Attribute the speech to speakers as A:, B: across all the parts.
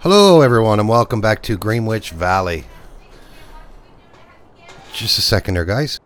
A: Hello, everyone, and welcome back to Greenwich Valley. Just a second there, guys.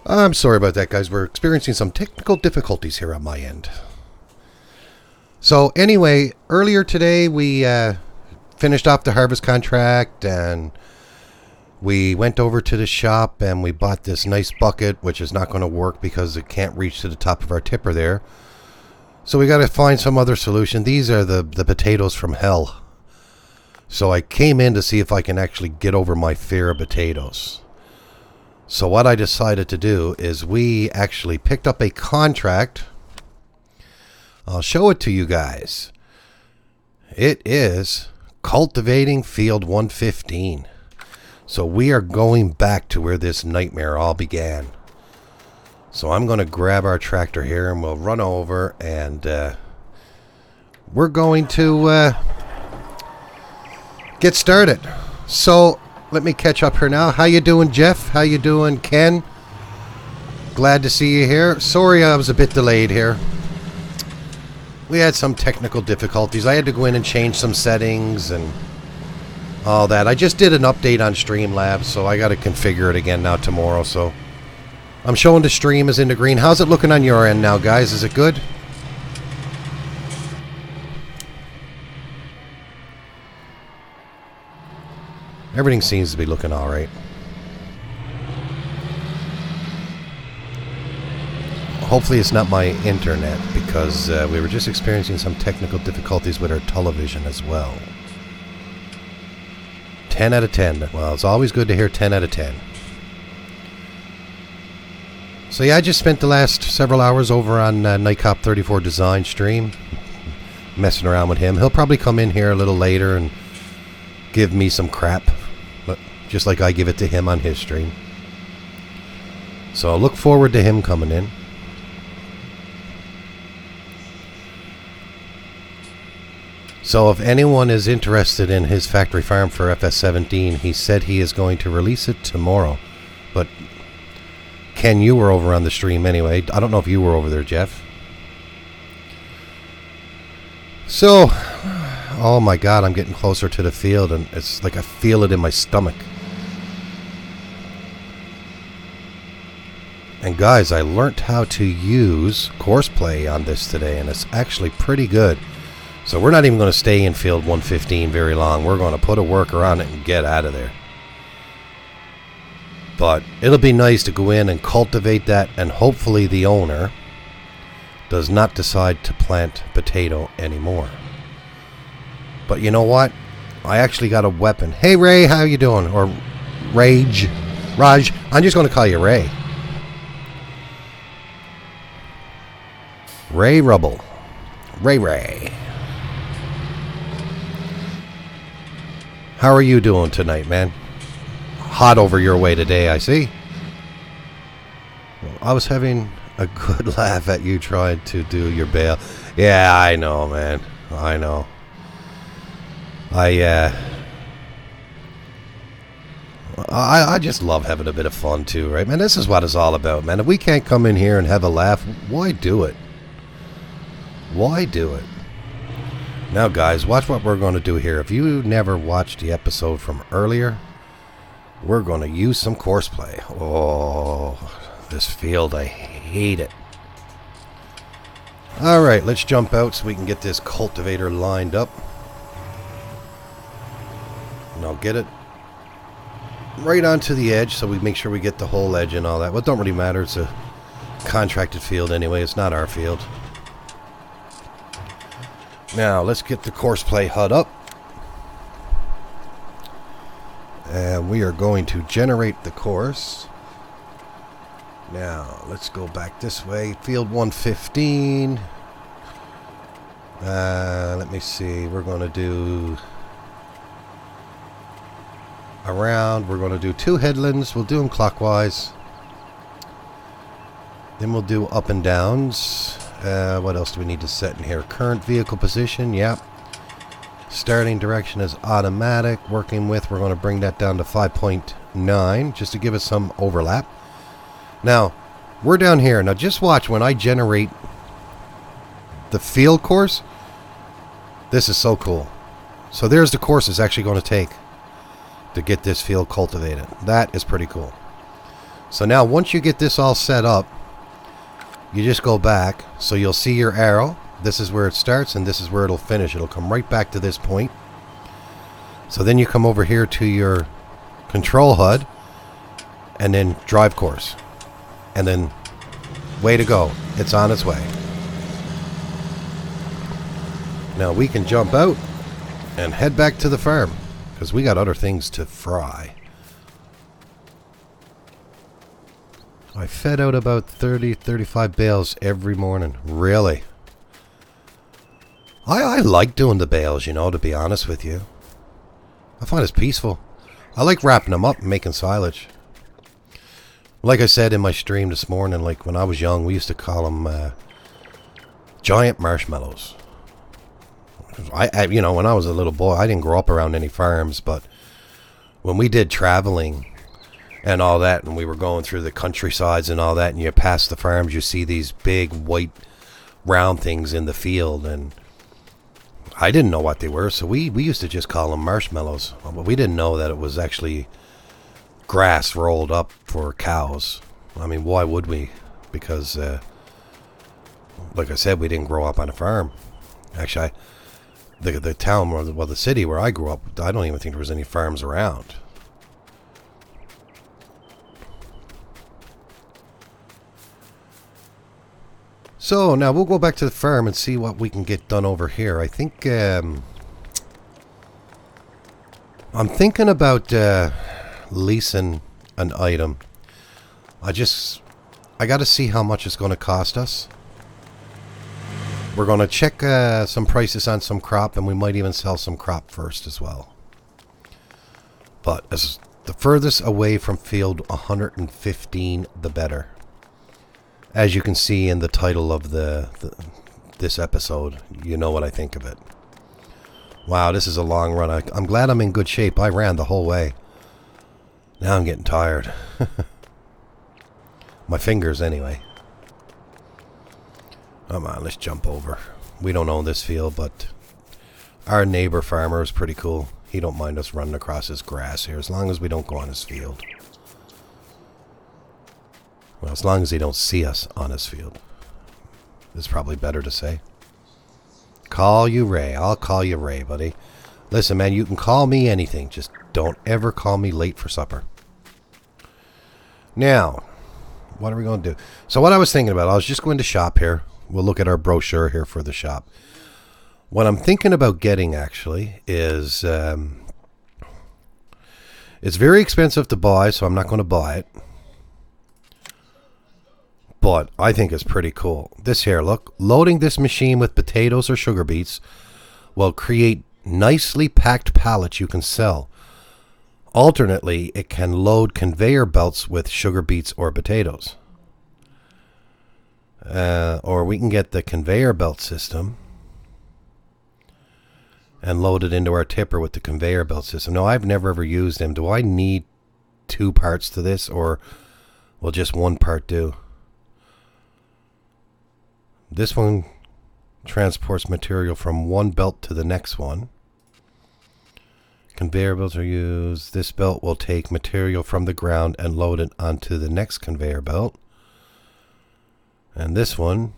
A: I'm sorry about that, guys. We're experiencing some technical difficulties here on my end. So anyway, earlier today we finished off the harvest contract and we went over to the shop and we bought this nice bucket, which is not going to work because it can't reach to the top of our tipper there. So we got to find some other solution. These are the potatoes from hell. So I came in to see if I can actually get over my fear of potatoes. So what I decided to do is we actually picked up a contract. I'll show it to you guys. It is cultivating field 115. So we are going back to where this nightmare all began. So I'm going to grab our tractor here and we'll run over and we're going to get started. So let me catch up here now. How you doing, Jeff? How you doing, Ken? Glad to see you here. Sorry I was a bit delayed here. We had some technical difficulties. I had to go in and change some settings and all that. I just did an update on Streamlabs, so I got to configure it again now tomorrow. So I'm showing the stream is in the green. How's it looking on your end now, guys? Is it good? Everything seems to be looking all right. Hopefully it's not my internet because we were just experiencing some technical difficulties with our television as well. 10 out of 10. Well, it's always good to hear 10 out of 10. So yeah, I just spent the last several hours over on Nightcop 34 Design stream, messing around with him. He'll probably come in here a little later and give me some crap, but just like I give it to him on his stream. So I look forward to him coming in. So if anyone is interested in his factory farm for FS17, he said he is going to release it tomorrow. But Ken, you were over on the stream anyway. I don't know if you were over there, Jeff. So, oh my God, I'm getting closer to the field and it's like I feel it in my stomach. And guys, I learnt how to use courseplay on this today and it's actually pretty good. So we're not even going to stay in field 115 very long. We're going to put a worker on it and get out of there. But it'll be nice to go in and cultivate that, and hopefully the owner does not decide to plant potato anymore. But you know what? I actually got a weapon. Hey Ray, how you doing? Or Raj. I'm just going to call you Ray. Ray Rubble. Ray. How are you doing tonight, man? Hot over your way today, I see. Well, I was having a good laugh at you trying to do your bail. Yeah, I know, man. I know. I just love having a bit of fun too, right, man? This is what it's all about, man. If we can't come in here and have a laugh, why do it? Why do it? Now, guys, watch what we're going to do here. If you never watched the episode from earlier, we're going to use some courseplay. Oh, this field, I hate it. All right, let's jump out so we can get this cultivator lined up. And I'll get it right onto the edge so we make sure we get the whole edge and all that. Well, it don't really matter. It's a contracted field anyway. It's not our field. Now, let's get the courseplay HUD up. And we are going to generate the course. Now, let's go back this way. Field 115. Let me see. We're going to do around. We're going to do 2 headlands. We'll do them clockwise. Then we'll do up and downs. What else do we need to set in here? Current vehicle position. Yep. Starting direction is automatic. Working with, we're going to bring that down to 5.9 just to give us some overlap. Now, we're down here. Now, just watch when I generate the field course. This is so cool. So there's the course it's actually going to take to get this field cultivated. That is pretty cool. So now once you get this all set up, you just go back. So you'll see your arrow. This is where it starts and this is where it'll finish. It'll come right back to this point. So then you come over here to your control HUD and then drive course. And then way to go. It's on its way. Now we can jump out and head back to the farm because we got other things to fry. I fed out about 30-35 bales every morning. Really? I like doing the bales, you know, to be honest with you. I find it's peaceful. I like wrapping them up and making silage. Like I said in my stream this morning, like when I was young, we used to call them giant marshmallows. You know, when I was a little boy, I didn't grow up around any farms, but when we did traveling and all that, and we were going through the countrysides and all that, and you pass the farms, you see these big white round things in the field, and I didn't know what they were, so we used to just call them marshmallows. But we didn't know that it was actually grass rolled up for cows. I mean, why would we? Because, like I said, we didn't grow up on a farm. Actually, the town, well, the city where I grew up, I don't even think there was any farms around. So now we'll go back to the farm and see what we can get done over here. I think I'm thinking about leasing an item. I got to see how much it's going to cost us. We're going to check some prices on some crop, and we might even sell some crop first as well. But as the furthest away from field 115, the better. As you can see in the title of this episode, you know what I think of it. Wow, this is a long run. I'm glad I'm in good shape. I ran the whole way. Now I'm getting tired. My fingers, anyway. Come on, let's jump over. We don't own this field, but our neighbor farmer is pretty cool. He don't mind us running across his grass here, as long as we don't go on his field. Well, as long as they don't see us on his field. It's probably better to say. Call you Ray. I'll call you Ray, buddy. Listen, man, you can call me anything. Just don't ever call me late for supper. Now, what are we going to do? So what I was thinking about, I was just going to shop here. We'll look at our brochure here for the shop. What I'm thinking about getting, actually, is... it's very expensive to buy, so I'm not going to buy it. But I think it's pretty cool. This here, look. Loading this machine with potatoes or sugar beets will create nicely packed pallets you can sell. Alternately, it can load conveyor belts with sugar beets or potatoes. Or we can get the conveyor belt system and load it into our tipper with the conveyor belt system. No, I've never ever used them. Do I need 2 parts to this, or will just 1 part do? This one transports material from one belt to the next one. Conveyor belts are used. This belt will take material from the ground and load it onto the next conveyor belt. And this one,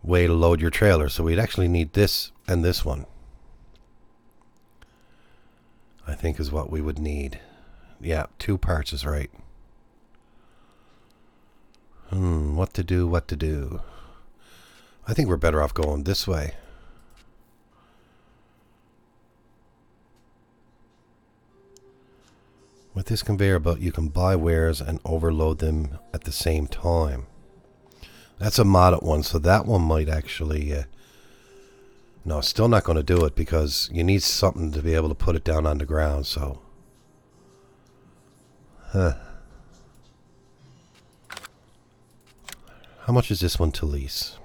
A: way to load your trailer. So we'd actually need this and this one, I think, is what we would need. Yeah, 2 parts is right. What to do? I think we're better off going this way. With this conveyor belt, you can buy wares and overload them at the same time. That's a modded one, so that one might actually... no, still not going to do it because you need something to be able to put it down on the ground, so... How much is this one to lease?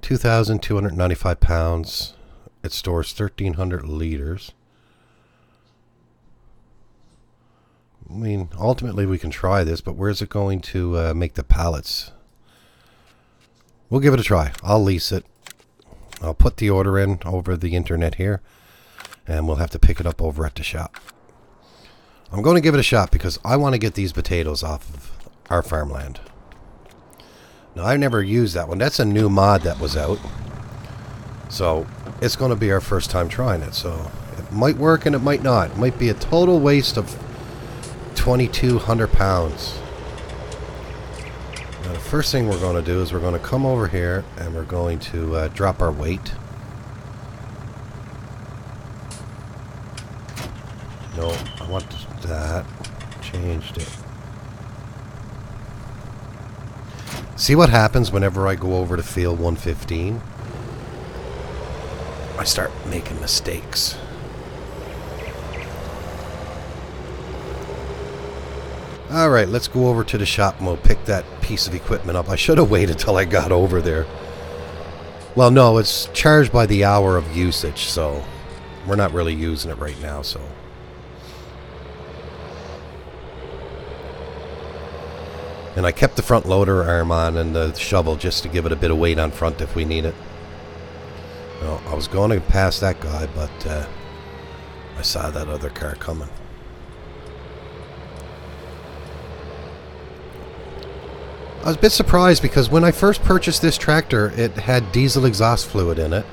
A: 2,295 pounds. It stores 1,300 liters. I mean, ultimately we can try this, but where's it going to make the pallets? We'll give it a try. I'll lease it. I'll put the order in over the internet here, and we'll have to pick it up over at the shop. I'm going to give it a shot because I want to get these potatoes off of our farmland. Now, I've never used that one. That's a new mod that was out. So, it's going to be our first time trying it. So, it might work and it might not. It might be a total waste of 2,200 pounds. Now, the first thing we're going to do is we're going to come over here and we're going to drop our weight. No, I want that. Changed it. See what happens whenever I go over to field 115? I start making mistakes. Alright, let's go over to the shop and we'll pick that piece of equipment up. I should have waited till I got over there. Well, no, it's charged by the hour of usage, so we're not really using it right now, so. And I kept the front loader arm on and the shovel just to give it a bit of weight on front if we need it. Well, I was going to pass that guy, but I saw that other car coming. I was a bit surprised because when I first purchased this tractor, it had diesel exhaust fluid in it.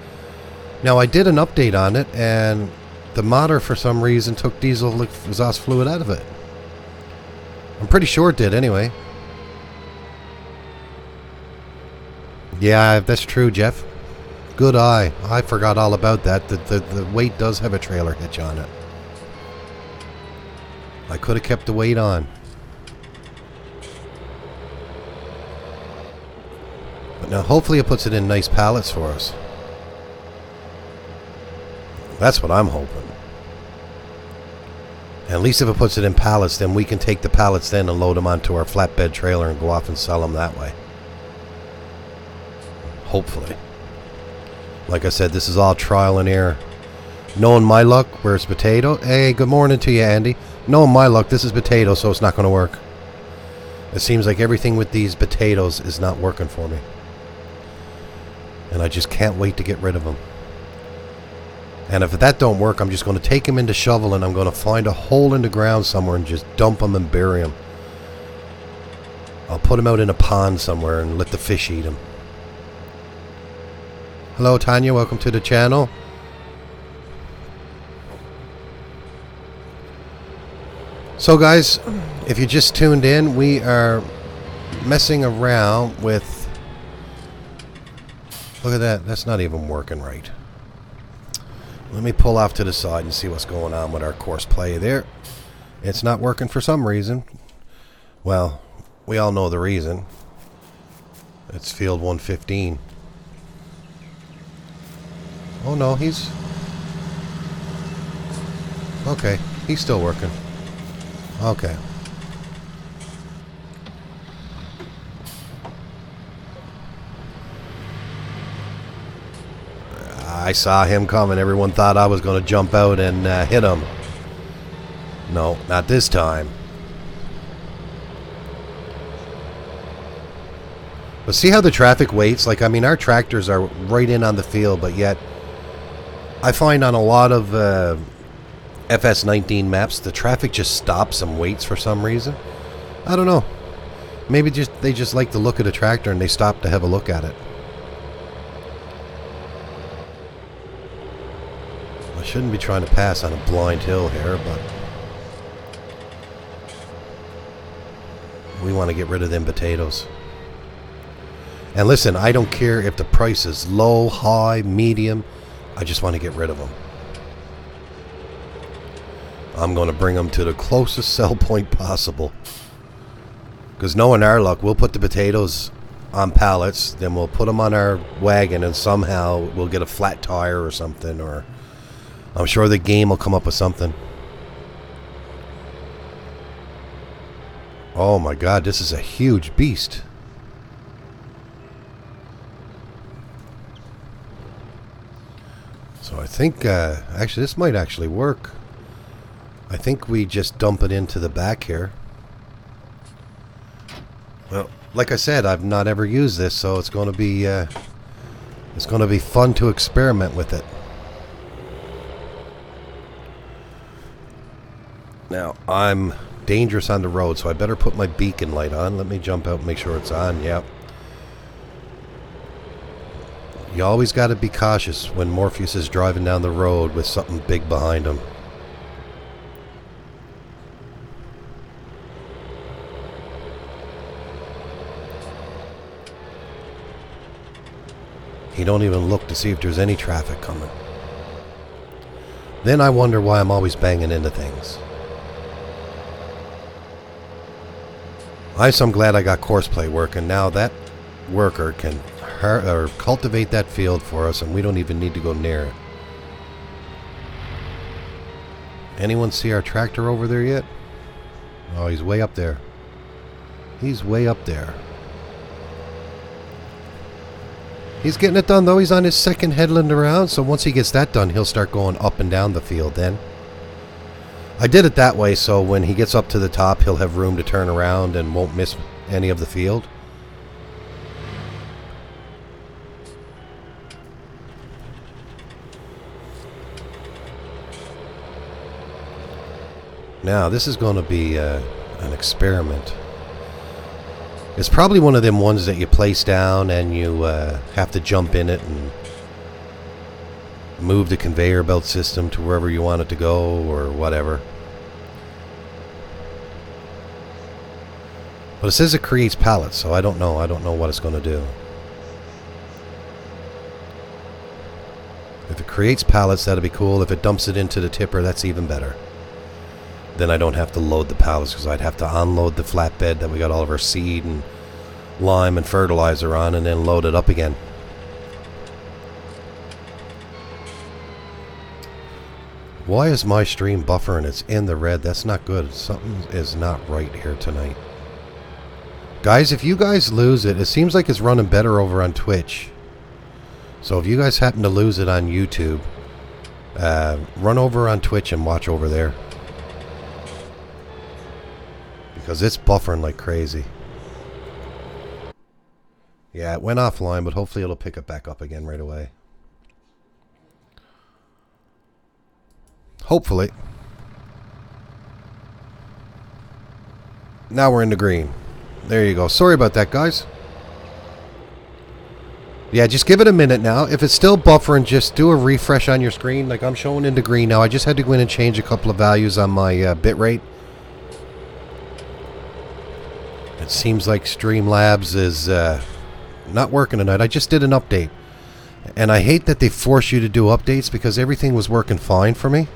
A: Now, I did an update on it, and the modder, for some reason, took diesel exhaust fluid out of it. I'm pretty sure it did, anyway. Yeah, that's true, Jeff. Good eye. I forgot all about that. The weight does have a trailer hitch on it. I could have kept the weight on. But now hopefully it puts it in nice pallets for us. That's what I'm hoping. And at least if it puts it in pallets, then we can take the pallets then and load them onto our flatbed trailer and go off and sell them that way. Hopefully. Like I said, this is all trial and error. Knowing my luck, where's potato? Hey, good morning to you, Andy. Knowing my luck, this is potato, so it's not going to work. It seems like everything with these potatoes is not working for me. And I just can't wait to get rid of them. And if that don't work, I'm just going to take them into shovel and I'm going to find a hole in the ground somewhere and just dump them and bury them. I'll put them out in a pond somewhere and let the fish eat them. Hello, Tanya. Welcome to the channel. So, guys, if you just tuned in, we are messing around with... Look at that. That's not even working right. Let me pull off to the side and see what's going on with our course play there. It's not working for some reason. Well, we all know the reason. It's field 115. Oh no, he's... Okay, he's still working. Okay. I saw him coming. Everyone thought I was going to jump out and hit him. No, not this time. But see how the traffic waits? Like, I mean, our tractors are right in on the field, but yet I find on a lot of FS19 maps, the traffic just stops and waits for some reason. I don't know. Maybe they just like the look of the tractor and they stop to have a look at it. I shouldn't be trying to pass on a blind hill here, but we want to get rid of them potatoes. And listen, I don't care if the price is low, high, medium. I just want to get rid of them. I'm going to bring them to the closest sell point possible. Because knowing our luck, we'll put the potatoes on pallets, then we'll put them on our wagon, and somehow we'll get a flat tire or something, or I'm sure the game will come up with something. Oh my God, this is a huge beast. So I think, actually, this might actually work. I think we just dump it into the back here. Well, like I said, I've not ever used this, so it's going to be fun to experiment with it. Now, I'm dangerous on the road, so I better put my beacon light on. Let me jump out and make sure it's on. Yep. You always got to be cautious when Morpheus is driving down the road with something big behind him. He don't even look to see if there's any traffic coming. Then I wonder why I'm always banging into things. I'm glad I got Courseplay working. Now that worker can cultivate that field for us, and we don't even need to go near it. Anyone see our tractor over there yet? Oh, he's way up there. He's way up there. He's getting it done, though. He's on his second headland around, so once he gets that done, he'll start going up and down the field then. I did it that way, so when he gets up to the top, he'll have room to turn around and won't miss any of the field. Now, this is going to be an experiment. It's probably one of them ones that you place down and you have to jump in it and move the conveyor belt system to wherever you want it to go or whatever. But it says it creates pallets, so I don't know. I don't know what it's going to do. If it creates pallets, that'd be cool. If it dumps it into the tipper, that's even better. Then I don't have to load the pallets because I'd have to unload the flatbed that we got all of our seed and lime and fertilizer on and then load it up again. Why is my stream buffering? It's in the red. That's not good. Something is not right here tonight. Guys, if you guys lose it, it seems like it's running better over on Twitch. So if you guys happen to lose it on YouTube, run over on Twitch and watch over there. Because it's buffering like crazy. Yeah, it went offline, but hopefully it'll pick it back up again right away. Hopefully. Now we're in the green. There you go. Sorry about that, guys. Yeah, just give it a minute now. If it's still buffering, just do a refresh on your screen. Like I'm showing into green now. I just had to go in and change a couple of values on my bitrate. It seems like Streamlabs is not working tonight. I just did an update. And I hate that they force you to do updates because everything was working fine for me.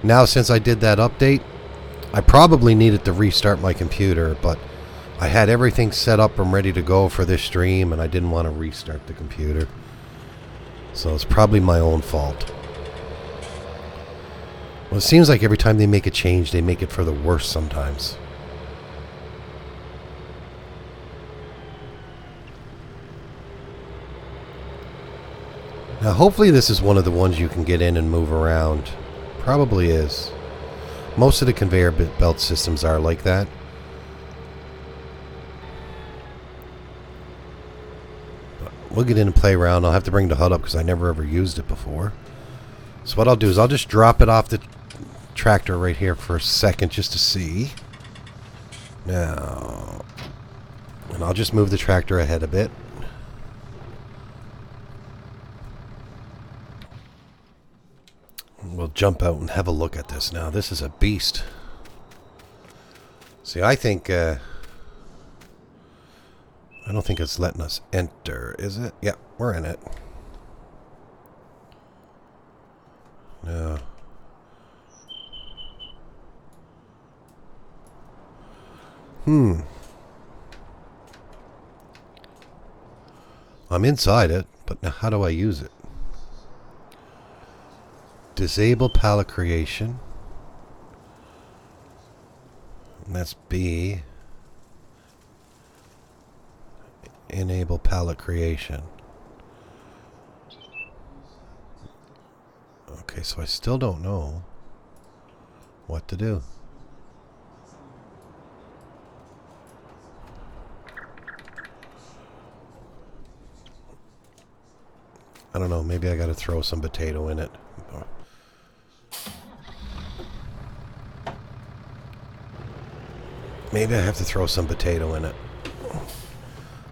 A: Now, since I did that update, I probably needed to restart my computer, but I had everything set up and ready to go for this stream, and I didn't want to restart the computer. So it's probably my own fault. Well, it seems like every time they make a change, they make it for the worse sometimes. Now, hopefully this is one of the ones you can get in and move around. Probably is. Most of the conveyor belt systems are like that. But we'll get in and play around. I'll have to bring the HUD up because I never ever used it before. So what I'll do is I'll just drop it off the tractor right here for a second just to see. Now, and I'll just move the tractor ahead a bit. We'll jump out and have a look at this now. This is a beast. See, I think... I don't think it's letting us enter, is it? Yeah, we're in it. No. I'm inside it, but now how do I use it? Disable pallet creation. And that's B. Enable pallet creation. Okay, so I still don't know what to do. I don't know, maybe I gotta throw some potato in it. Maybe I have to throw some potato in it.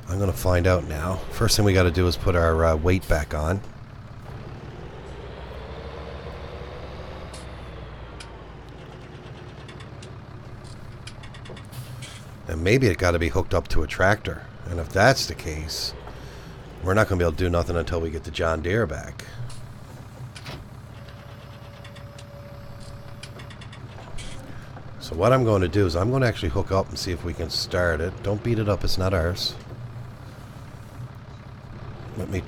A: I'm going to find out now. First thing we got to do is put our weight back on. And maybe it got to be hooked up to a tractor. And if that's the case, we're not going to be able to do nothing until we get the John Deere back. So what I'm going to do is I'm going to actually hook up and see if we can start it. Don't beat it up, it's not ours. Let me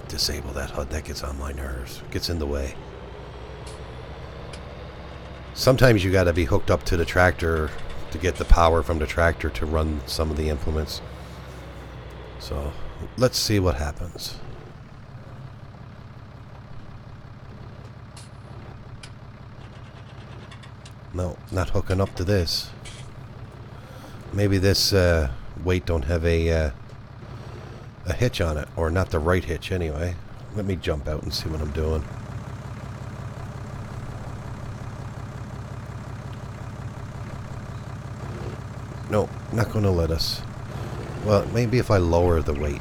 A: disable that HUD. That gets on my nerves. Gets in the way. Sometimes you got to be hooked up to the tractor to get the power from the tractor to run some of the implements. So let's see what happens. No, not hooking up to this. Maybe this weight don't have a hitch on it, or not the right hitch anyway. Let me jump out and see what I'm doing. No, not going to let us. Well, maybe if I lower the weight.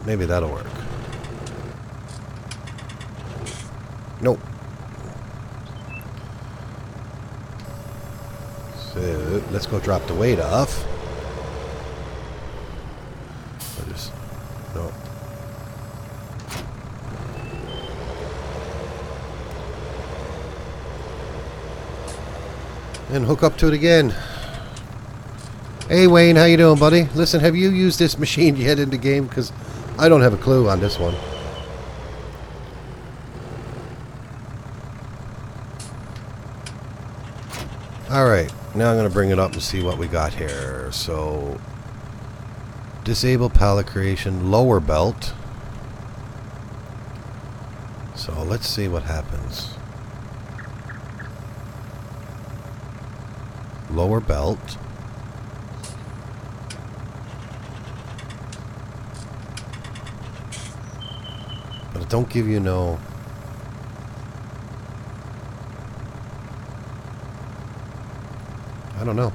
A: Maybe that'll work. Nope. So, let's go drop the weight off. No. And hook up to it again. Hey Wayne, how you doing, buddy? Listen, have you used this machine yet in the game? Because I don't have a clue on this one. Alright, now I'm going to bring it up and see what we got here. So, disable pallet creation, lower belt. So let's see what happens. Lower belt. But it don't give you no... I don't know.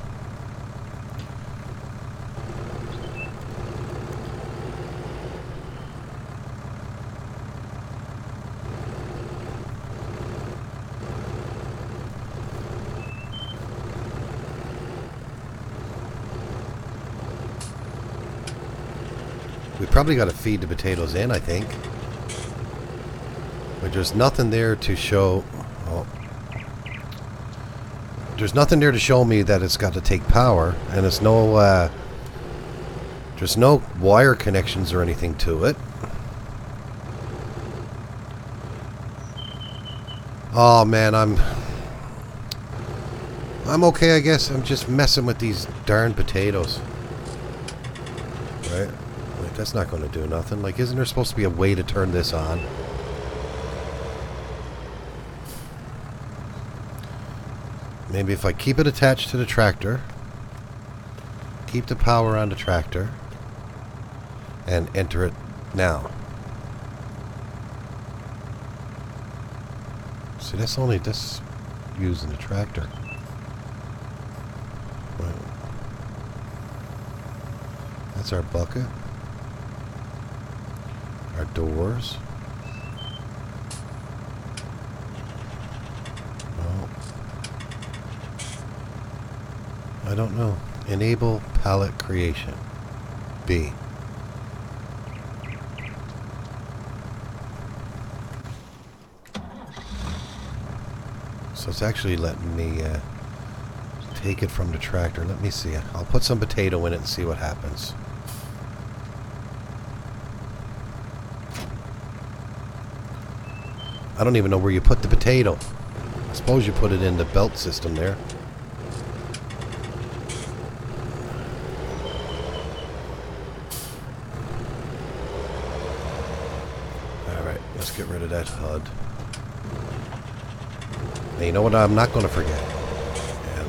A: We probably got to feed the potatoes in, I think. But there's nothing there to show... Oh. There's nothing there to show me that it's got to take power. And there's no wire connections or anything to it. Oh man, I'm okay, I guess. I'm just messing with these darn potatoes. Right? Like, that's not going to do nothing. Like, isn't there supposed to be a way to turn this on? Maybe if I keep it attached to the tractor, keep the power on the tractor, and enter it now. See, that's only this using the tractor. Right. That's our bucket. Our doors. No. I don't know. Enable pallet creation. B. So it's actually letting me take it from the tractor. Let me see. I'll put some potato in it and see what happens. I don't even know where you put the potato. I suppose you put it in the belt system there. Alright, let's get rid of that HUD. Now, you know what I'm not going to forget? And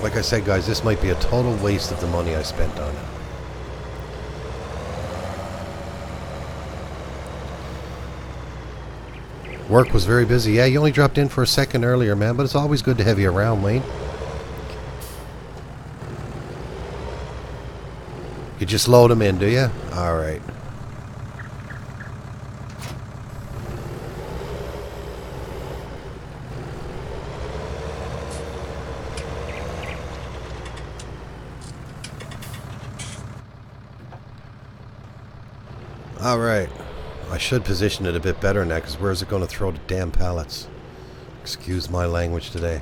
A: like I said, guys, this might be a total waste of the money I spent on it. Work was very busy. Yeah, you only dropped in for a second earlier, man, but it's always good to have you around, Wayne. You just load them in, do you? All right. All right. I should position it a bit better now, because where's it going to throw the damn pallets? Excuse my language today.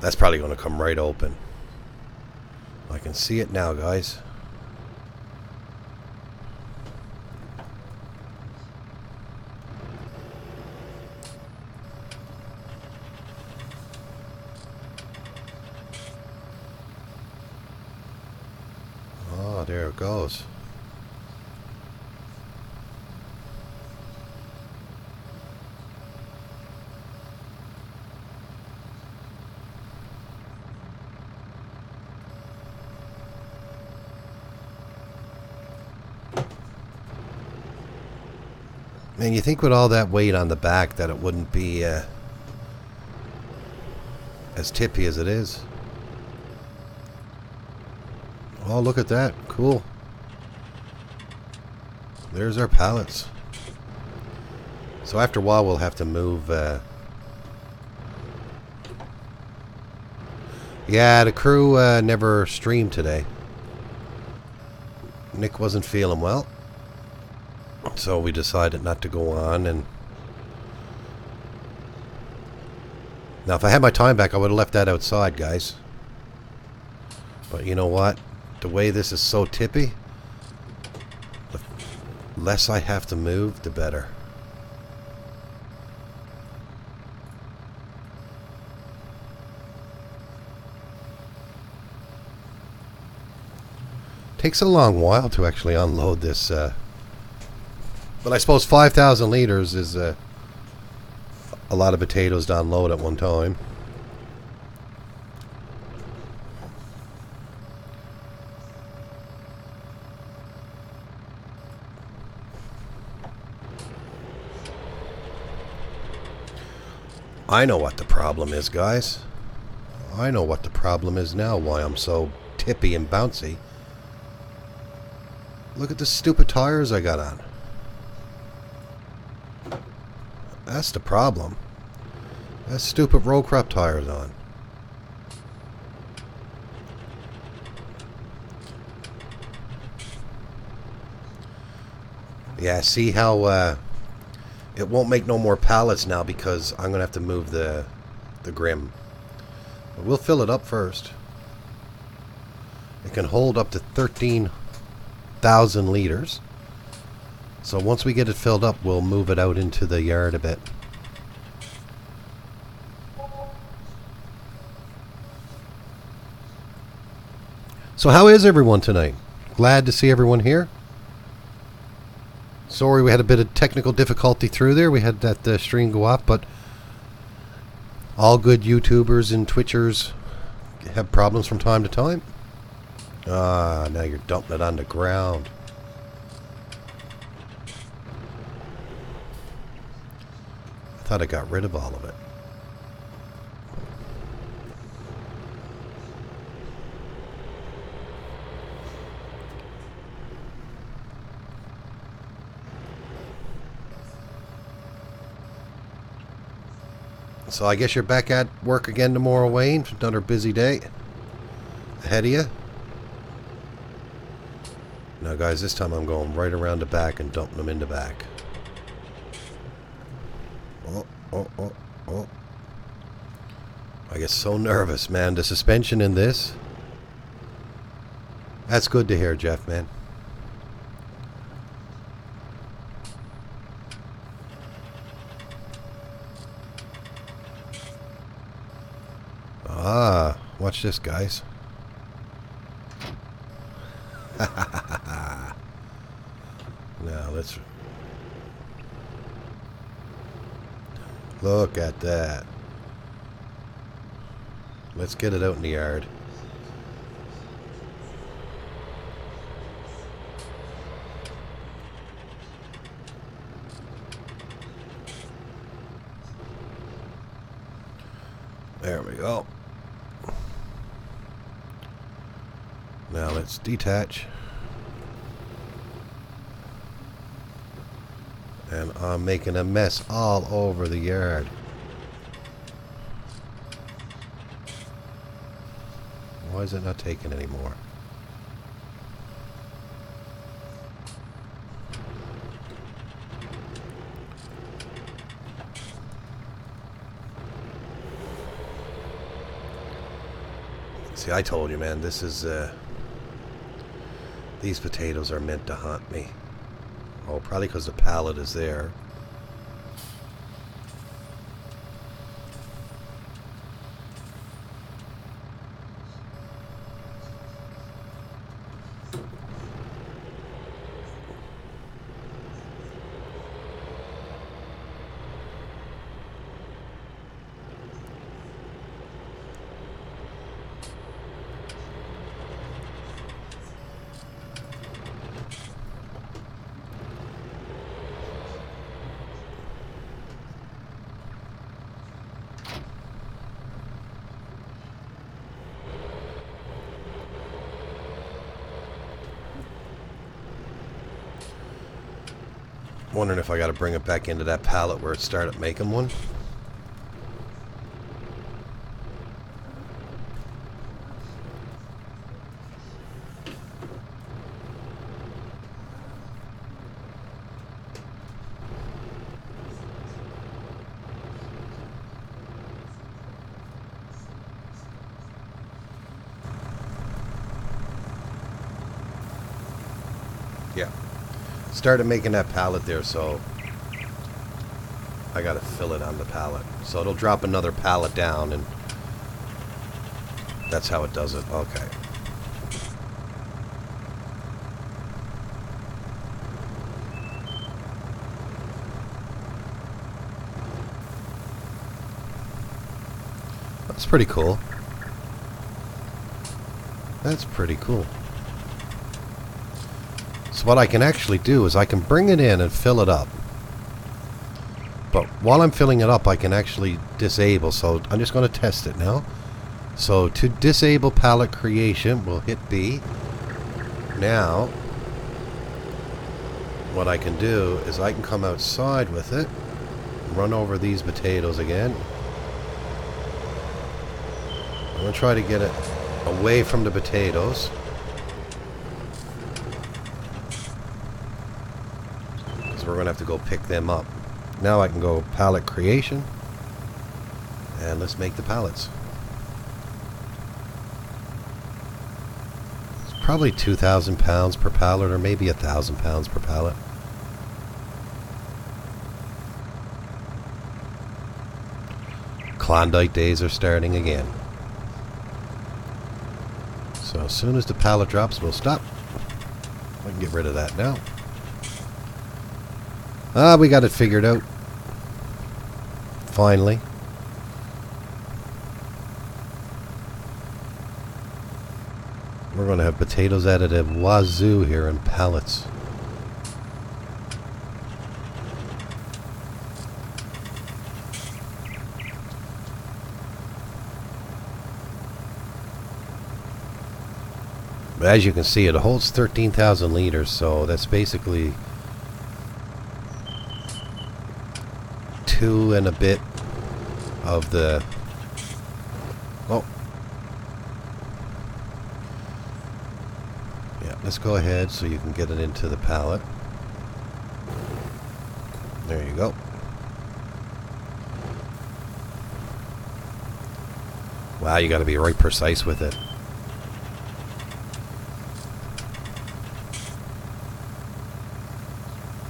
A: That's probably going to come right open. I can see it now, guys. Oh, there it goes. Man, you think with all that weight on the back that it wouldn't be as tippy as it is. Oh, look at that. Cool. There's our pallets. So after a while we'll have to move... Yeah, the crew never streamed today. Nick wasn't feeling well. So we decided not to go on, and now if I had my time back I would have left that outside, guys. But you know what? The way this is so tippy, the less I have to move, the better. Takes a long while to actually unload this but I suppose 5,000 liters is a lot of potatoes to unload at one time. I know what the problem is, guys. I know what the problem is now, why I'm so tippy and bouncy. Look at the stupid tires I got on. That's the problem. That stupid roll crop tires on. Yeah, see how it won't make no more pallets now because I'm gonna have to move the Grim. But we'll fill it up first. It can hold up to 13,000 liters. So once we get it filled up, we'll move it out into the yard a bit. So how is everyone tonight? Glad to see everyone here. Sorry we had a bit of technical difficulty through there. We had that stream go off, but all good YouTubers and Twitchers have problems from time to time. Ah, now you're dumping it on the ground. I thought I got rid of all of it. So I guess you're back at work again tomorrow, Wayne. Another busy day ahead of you. Now guys, this time I'm going right around the back and dumping them in the back. Oh. I get so nervous, man. The suspension in this. That's good to hear, Jeff, man. Ah, watch this, guys. Now let's... Look at that. Let's get it out in the yard. There we go. Now let's detach. And I'm making a mess all over the yard. Why is it not taking anymore? See, I told you, man, this is, these potatoes are meant to haunt me. Oh, probably because the pallet is there. Wondering if I got to bring it back into that pallet where it started making one. Yeah. Started making that pallet there, so I gotta fill it on the pallet. So it'll drop another pallet down, and that's how it does it. Okay. That's pretty cool. That's pretty cool. So what I can actually do is I can bring it in and fill it up. But while I'm filling it up, I can actually disable. So I'm just going to test it now. So to disable pallet creation, we'll hit B. Now, what I can do is I can come outside with it, run over these potatoes again. I'm going to try to get it away from the potatoes. Because we're going to have to go pick them up. Now I can go pallet creation. And let's make the pallets. It's probably 2,000 pounds per pallet, or maybe 1,000 pounds per pallet. Klondike days are starting again. So as soon as the pallet drops, we'll stop. I can get rid of that now. Ah, we got it figured out. Finally. We're going to have potatoes added at wazoo here in pallets. But as you can see, it holds 13,000 liters, so that's basically 2 and a bit of the... Oh. Yeah, let's go ahead so you can get it into the pallet. There you go. Wow, you got to be right precise with it.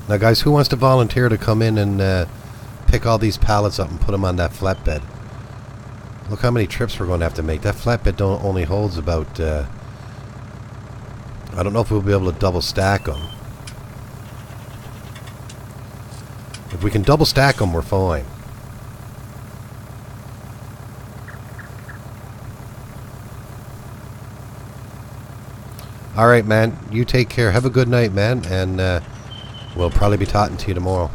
A: Now guys, who wants to volunteer to come in and pick all these pallets up and put them on that flatbed? Look how many trips we're going to have to make. That flatbed only holds about... I don't know if we'll be able to double stack them. If we can double stack them, we're fine. All right, man. You take care. Have a good night, man. And we'll probably be talking to you tomorrow.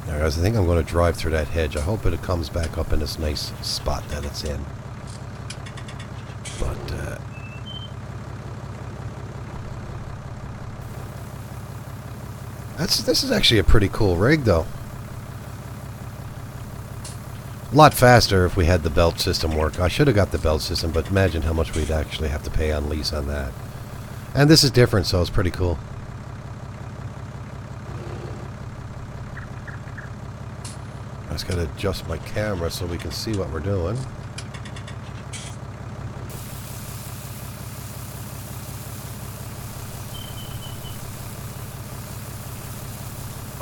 A: All right, guys, I think I'm going to drive through that hedge. I hope it comes back up in this nice spot that it's in. But this is actually a pretty cool rig, though. A lot faster if we had the belt system work. I should have got the belt system, but imagine how much we'd actually have to pay on lease on that. And this is different, so it's pretty cool. I just got to adjust my camera so we can see what we're doing.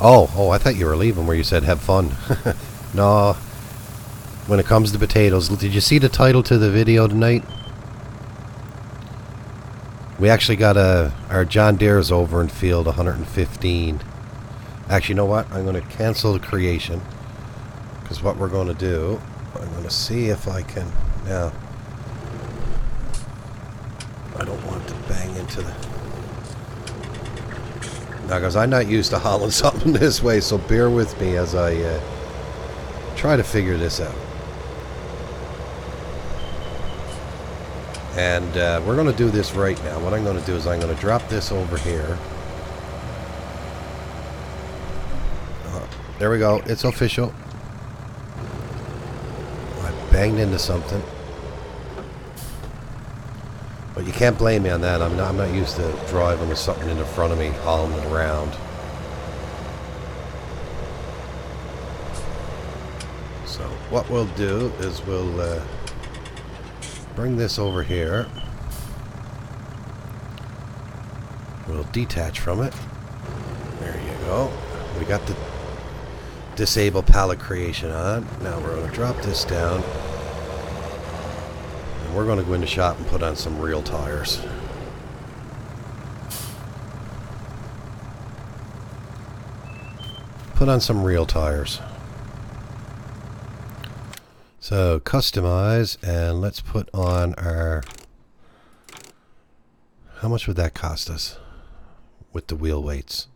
A: Oh, I thought you were leaving where you said have fun. No. When it comes to potatoes, did you see the title to the video tonight? We actually got our John Deere's over in field 115. Actually, you know what? I'm going to cancel the creation. Because what we're going to do, I'm going to see if I can... Now, I don't want to bang into the... Now, guys, I'm not used to hauling something this way, so bear with me as I try to figure this out. And we're going to do this right now. What I'm going to do is I'm going to drop this over here. There we go. It's official. I banged into something. But you can't blame me on that. I'm not used to driving with something in the front of me, hauling it around. So what we'll do is we'll bring this over here. We'll detach from it. There you go. We got the disable pallet creation on. Now we're going to drop this down. And we're going to go in the shop and put on some real tires. Put on some real tires. So customize, and let's put on our... How much would that cost us with the wheel weights?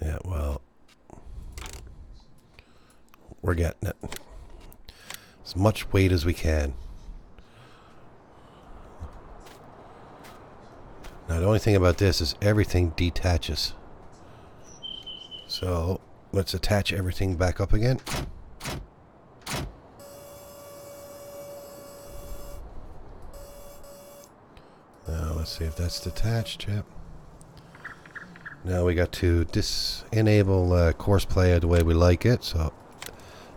A: Yeah, well, we're getting it. As much weight as we can. Now the only thing about this is everything detaches. So let's attach everything back up again. Now let's see if that's detached. Yep. Now we got to enable course play the way we like it. So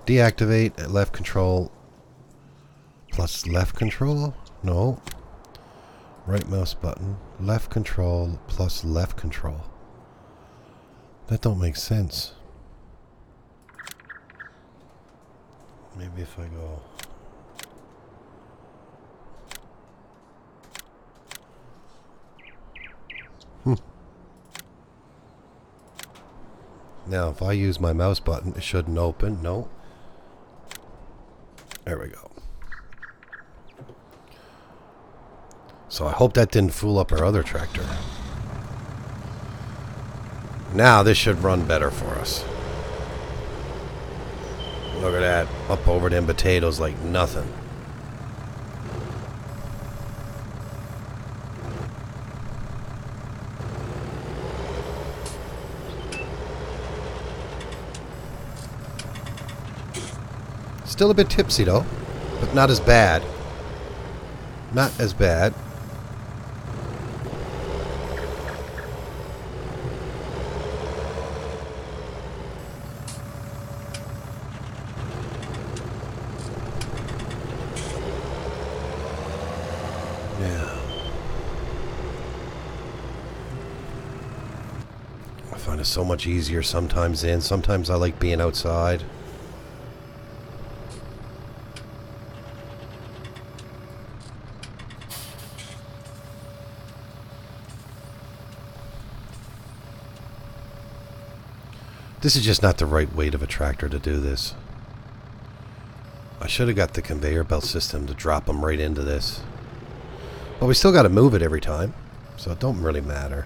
A: deactivate left control plus left control. No. Right mouse button. Left control plus left control. That don't make sense. Maybe if I go... Now, if I use my mouse button, it shouldn't open. No. There we go. So I hope that didn't fool up our other tractor. Now this should run better for us. Look at that. Up over them potatoes like nothing. Still a bit tipsy though, but not as bad. Not as bad. Yeah. I find it so much easier sometimes in. Sometimes I like being outside. This is just not the right weight of a tractor to do this. I should have got the conveyor belt system to drop them right into this. But we still got to move it every time, so it don't really matter.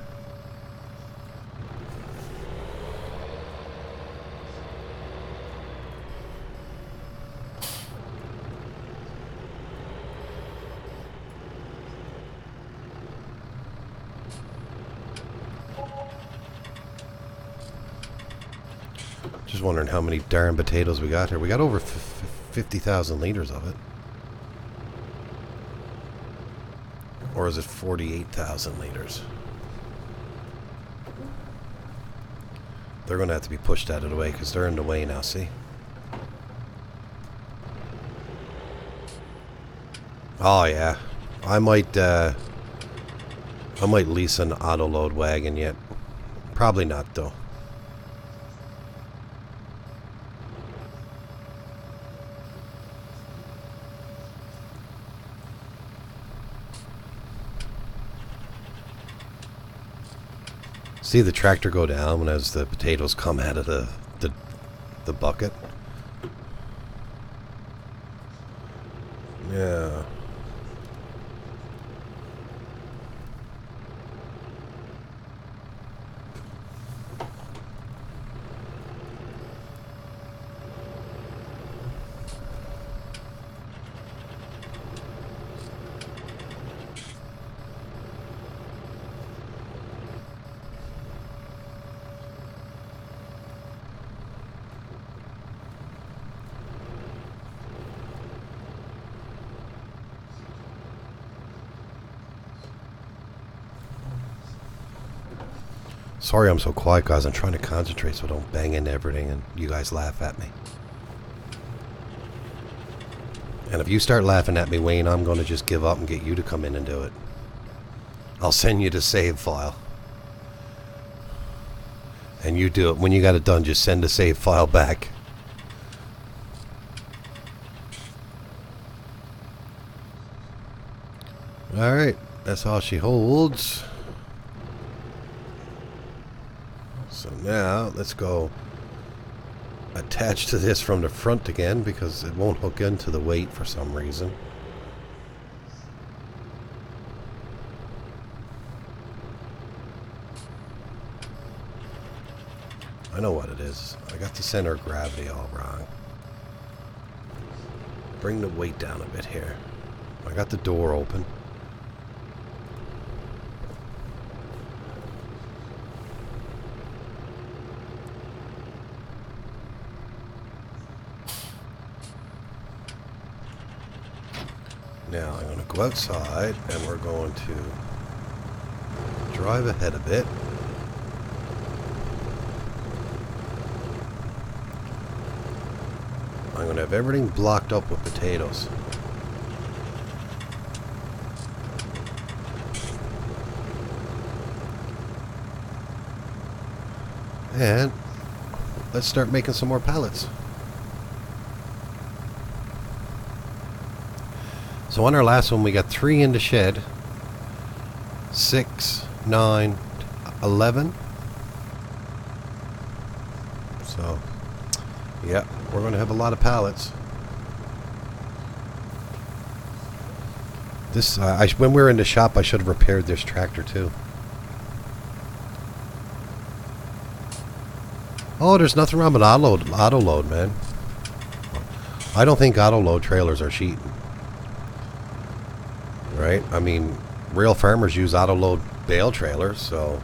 A: Just wondering how many darn potatoes we got here. We got over 50,000 liters of it. Or is it 48,000 liters? They're going to have to be pushed out of the way because they're in the way now, see? Oh, yeah. I might lease an auto-load wagon yet. Probably not, though. See the tractor go down when as the potatoes come out of the bucket. Yeah. Sorry I'm so quiet, guys. I'm trying to concentrate so I don't bang into everything and you guys laugh at me. And if you start laughing at me, Wayne, I'm going to just give up and get you to come in and do it. I'll send you the save file. And you do it. When you got it done, just send the save file back. Alright, that's all she holds. So now, let's go attach to this from the front again because it won't hook into the weight for some reason. I know what it is. I got the center of gravity all wrong. Bring the weight down a bit here. I got the door open. Now I'm going to go outside and we're going to drive ahead a bit. I'm going to have everything blocked up with potatoes. And let's start making some more pallets. So on our last one we got 3 in the shed. 6, 9, 11. So, yeah, we're going to have a lot of pallets. This, when we were in the shop, I should have repaired this tractor too. Oh, there's nothing wrong with auto load, man. I don't think auto load trailers are cheating. Right? I mean, real farmers use auto load bale trailers, so.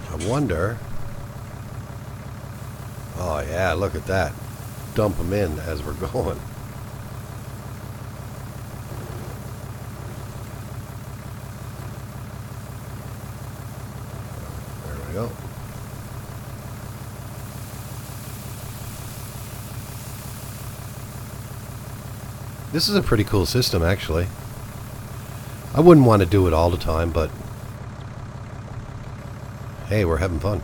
A: I wonder. Oh yeah, look at that. Dump them in as we're going. There we go. This is a pretty cool system, actually. I wouldn't want to do it all the time, but hey, we're having fun.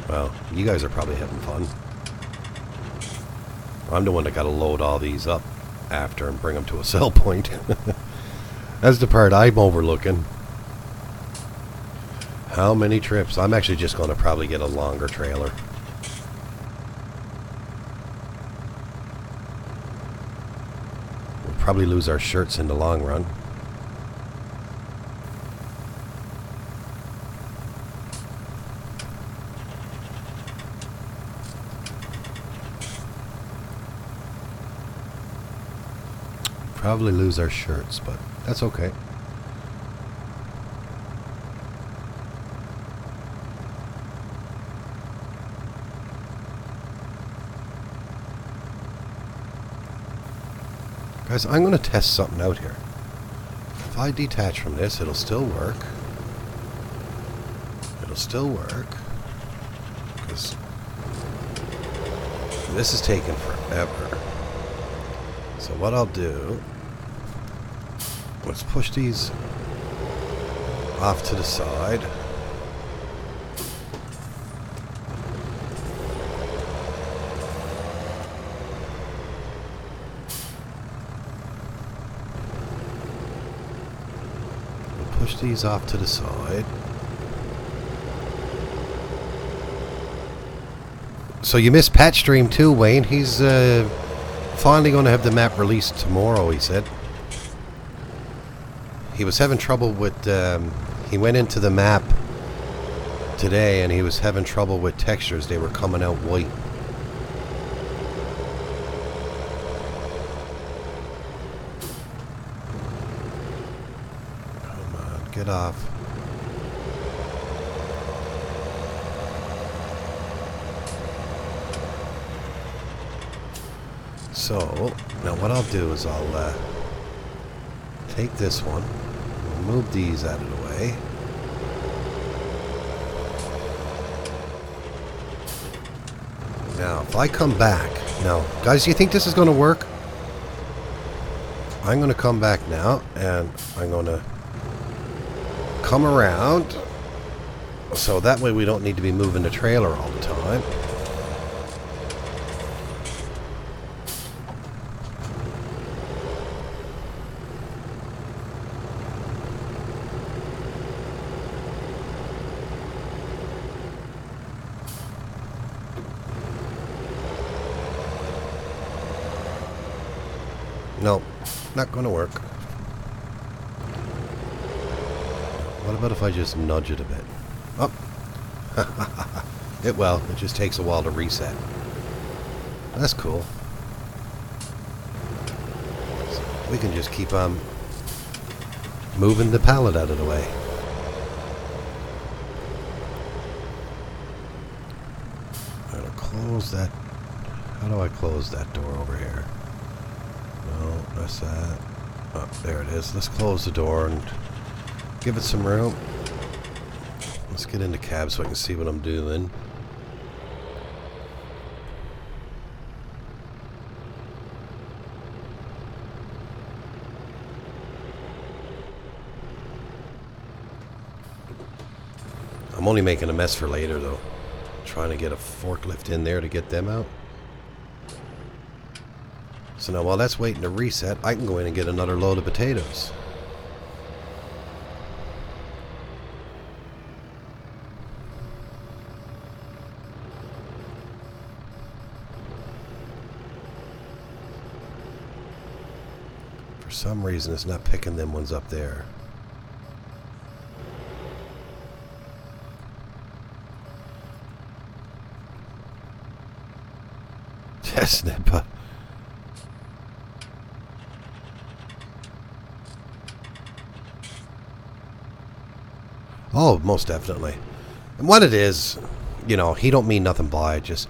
A: Well, you guys are probably having fun. I'm the one that got to load all these up. after and bring them to a sell point. That's the part I'm overlooking. How many trips? I'm actually just going to probably get a longer trailer. We'll probably lose our shirts in the long run. Probably lose our shirts, but that's okay. Guys, I'm going to test something out here. If I detach from this, it'll still work. It'll still work. Because this is taking forever. So what I'll do, let's push these off to the side. Push these off to the side. So you missed Patch Stream too, Wayne. He's finally going to have the map released tomorrow, he said. He was having trouble with... he went into the map today and he was having trouble with textures. They were coming out white. Get off. So, now what I'll do is I'll take this one, move these out of the way. Now, if I come back... Now, guys, do you think this is going to work? I'm going to come back now, and I'm going to come around, so that way we don't need to be moving the trailer all the time. No, not going to work. What about if I just nudge it a bit? Oh! It just takes a while to reset. That's cool. So we can just keep on moving the pallet out of the way. I'm gonna close that. How do I close that door over here? No, that's that. Oh, there it is. Let's close the door and give it some room. Let's get into cab so I can see what I'm doing. I'm only making a mess for later though. Trying to get a forklift in there to get them out. So now while that's waiting to reset, I can go in and get another load of potatoes. For some reason, it's not picking them ones up there. Snipper. Oh, most definitely. And what it is, you know, he don't mean nothing by it. Just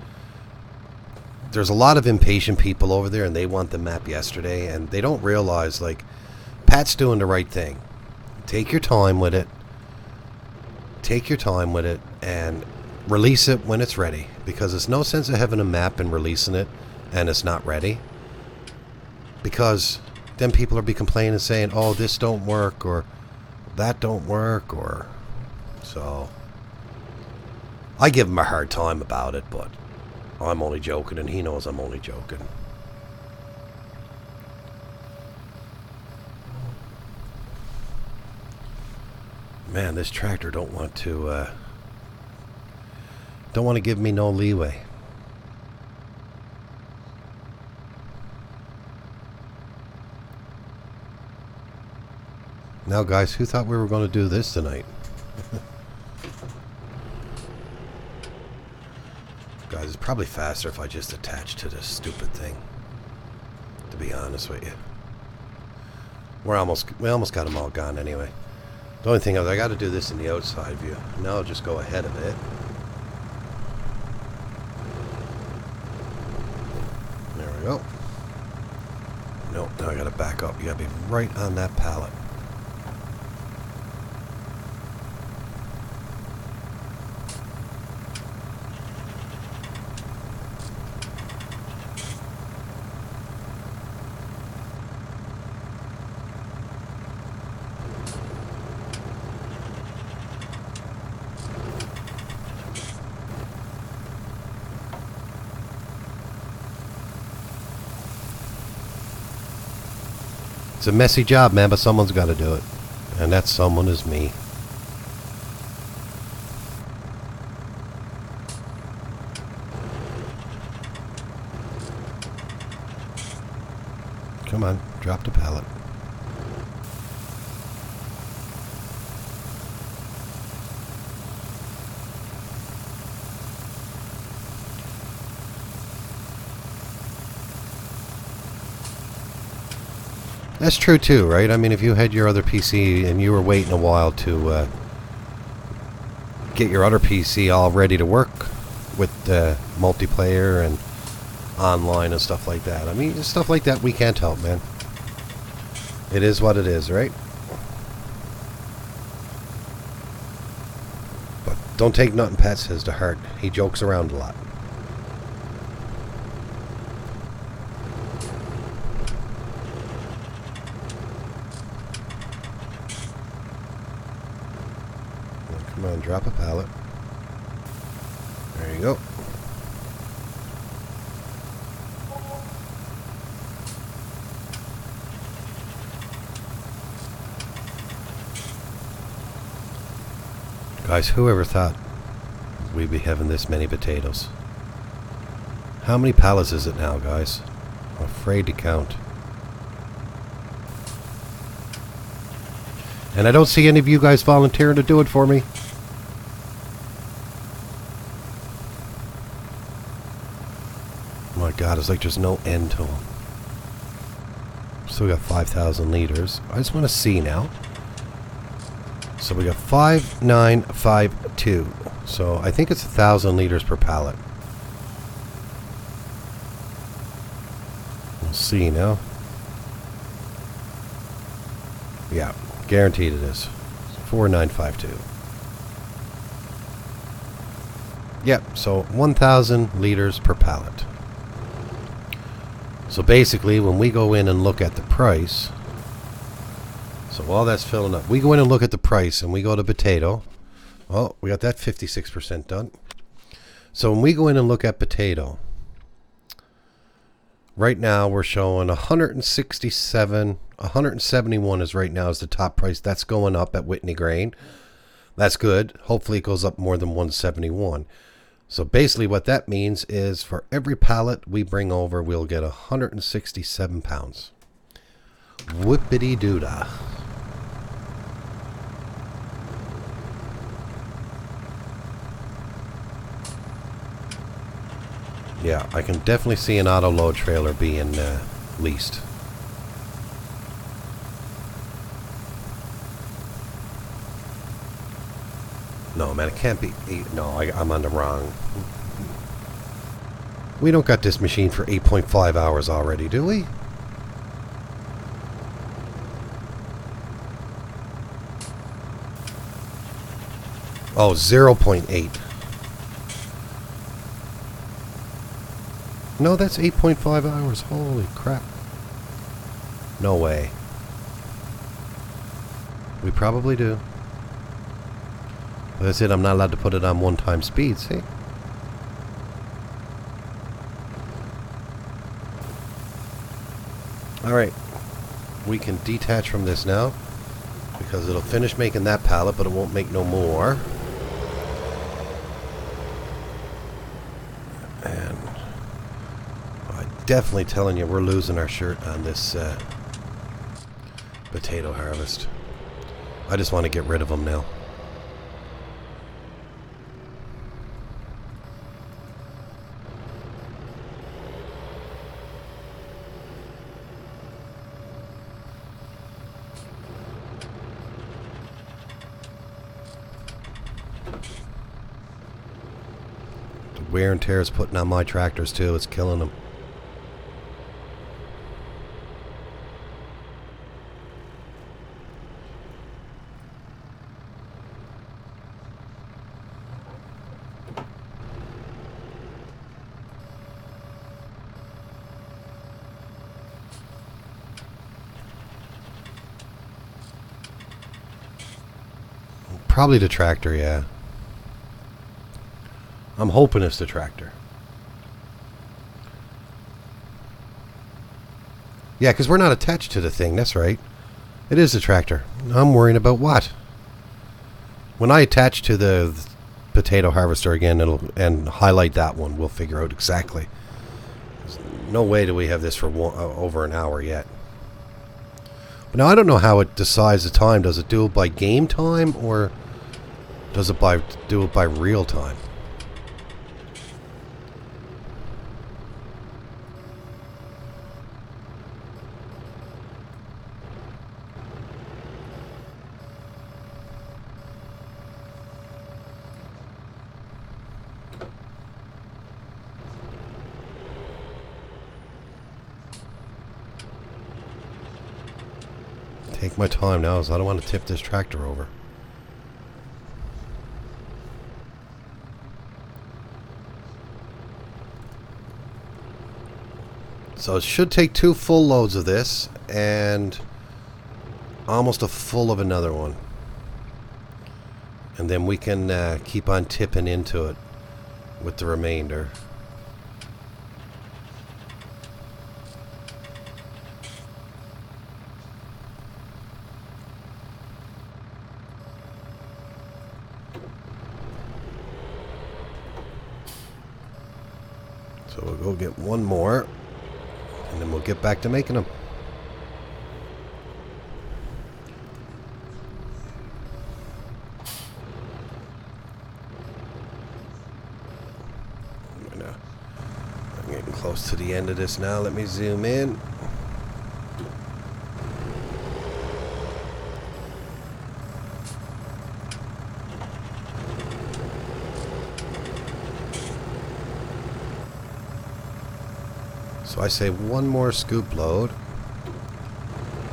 A: there's a lot of impatient people over there, and they want the map yesterday, and they don't realize, like, Pat's doing the right thing. Take your time with it. Take your time with it, and release it when it's ready. Because there's no sense of having a map and releasing it, and it's not ready. Because then people will be complaining and saying, oh, this don't work, or that don't work, or... So, I give him a hard time about it, but I'm only joking, and he knows I'm only joking. Man, this tractor don't want to give me no leeway. Now, guys, who thought we were going to do this tonight? Guys, it's probably faster if I just attach to this stupid thing. To be honest with you. We almost got them all gone anyway. The only thing is I got to do this in the outside view. Now I'll just go ahead of it. There we go. Nope, now I got to back up. You got to be right on that pallet. It's a messy job, man, but someone's got to do it. And that someone is me. Come on, drop the pallet. That's true too, right? I mean, if you had your other PC and you were waiting a while to get your other PC all ready to work with multiplayer and online and stuff like that. I mean, stuff like that we can't help, man. It is what it is, right? But don't take nothing Pat says to heart. He jokes around a lot. Come on, drop a pallet. There you go. Guys, whoever thought we'd be having this many potatoes? How many pallets is it now, guys? I'm afraid to count. And I don't see any of you guys volunteering to do it for me. My God, it's like there's no end to them. Still got 5,000 liters. I just want to see now. So we got 5952. So I think it's 1,000 liters per pallet. We'll see now. Yeah, guaranteed it is. 4952. Yep, so 1,000 liters per pallet. So basically, when we go in and look at the price, so while that's filling up, we go in and look at the price, and we go to potato. Oh, we got that 56% done. So when we go in and look at potato, right now we're showing 167, 171 is right now is the top price. That's going up at Whitney Grain. That's good. Hopefully it goes up more than 171. So basically what that means is for every pallet we bring over, we'll get 167 pounds. Whoopity-doo-dah. Yeah, I can definitely see an auto load trailer being leased. No, man, it can't be 8. No, I'm on the wrong. We don't got this machine for 8.5 hours already, do we? Oh, 0.8. No, that's 8.5 hours. Holy crap. No way. We probably do. Like I said, I'm not allowed to put it on one-time speed, see? Alright. We can detach from this now. because it'll finish making that pallet, but it won't make no more. And I'm definitely telling you, we're losing our shirt on this potato harvest. I just want to get rid of them now. Wear and tear is putting on my tractors too. It's killing them. Probably the tractor, yeah. I'm hoping it's the tractor. Yeah, because we're not attached to the thing. That's right. It is the tractor. I'm worrying about what? When I attach to the potato harvester again, and highlight that one, we'll figure out exactly. There's no way do we have this for over an hour yet. But now I don't know how it decides the time. Does it do it by game time, or does it do it by real time? Take my time now, as I don't want to tip this tractor over. So it should take 2 full loads of this and almost a full of another one. And then we can keep on tipping into it with the remainder. So we'll go get one more, and then we'll get back to making them. I'm getting close to the end of this now. Let me zoom in. So I say one more scoop load,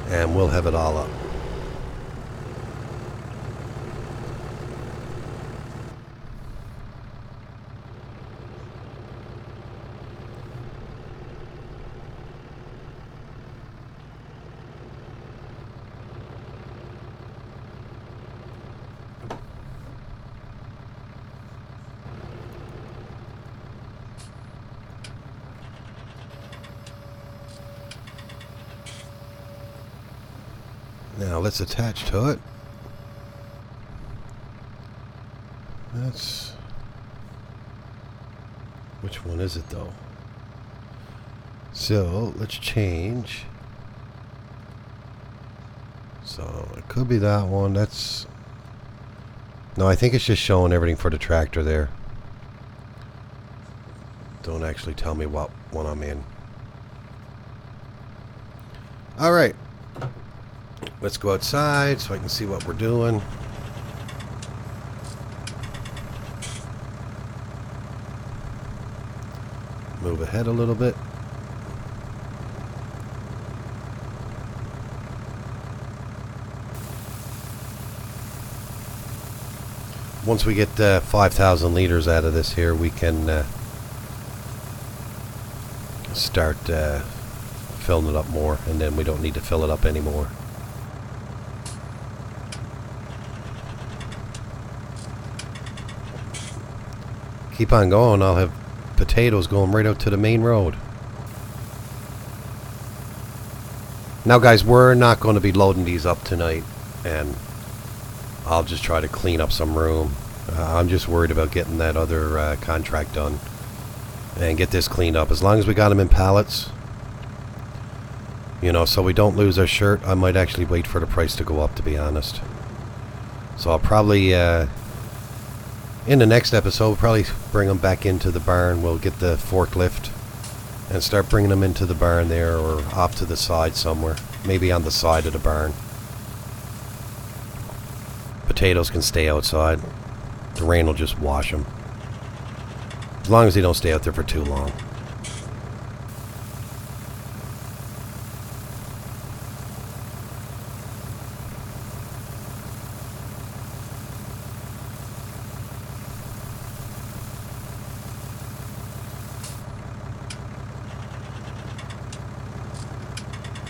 A: and we'll have it all up. Now let's attach to it. Which one is it though? So let's change. So it could be that one. No, I think it's just showing everything for the tractor there. Don't actually tell me what one I'm in. Alright. Let's go outside so I can see what we're doing. Move ahead a little bit. Once we get 5,000 liters out of this here, we can start filling it up more, and then we don't need to fill it up anymore. Keep on going, I'll have potatoes going right out to the main road. Now guys, we're not going to be loading these up tonight. and I'll just try to clean up some room. I'm just worried about getting that other contract done and get this cleaned up. As long as we got them in pallets, you know, so we don't lose our shirt, I might actually wait for the price to go up, to be honest. So I'll probably, in the next episode, we'll probably bring them back into the barn. We'll get the forklift and start bringing them into the barn there, or off to the side somewhere. Maybe on the side of the barn. Potatoes can stay outside. The rain will just wash them. As long as they don't stay out there for too long.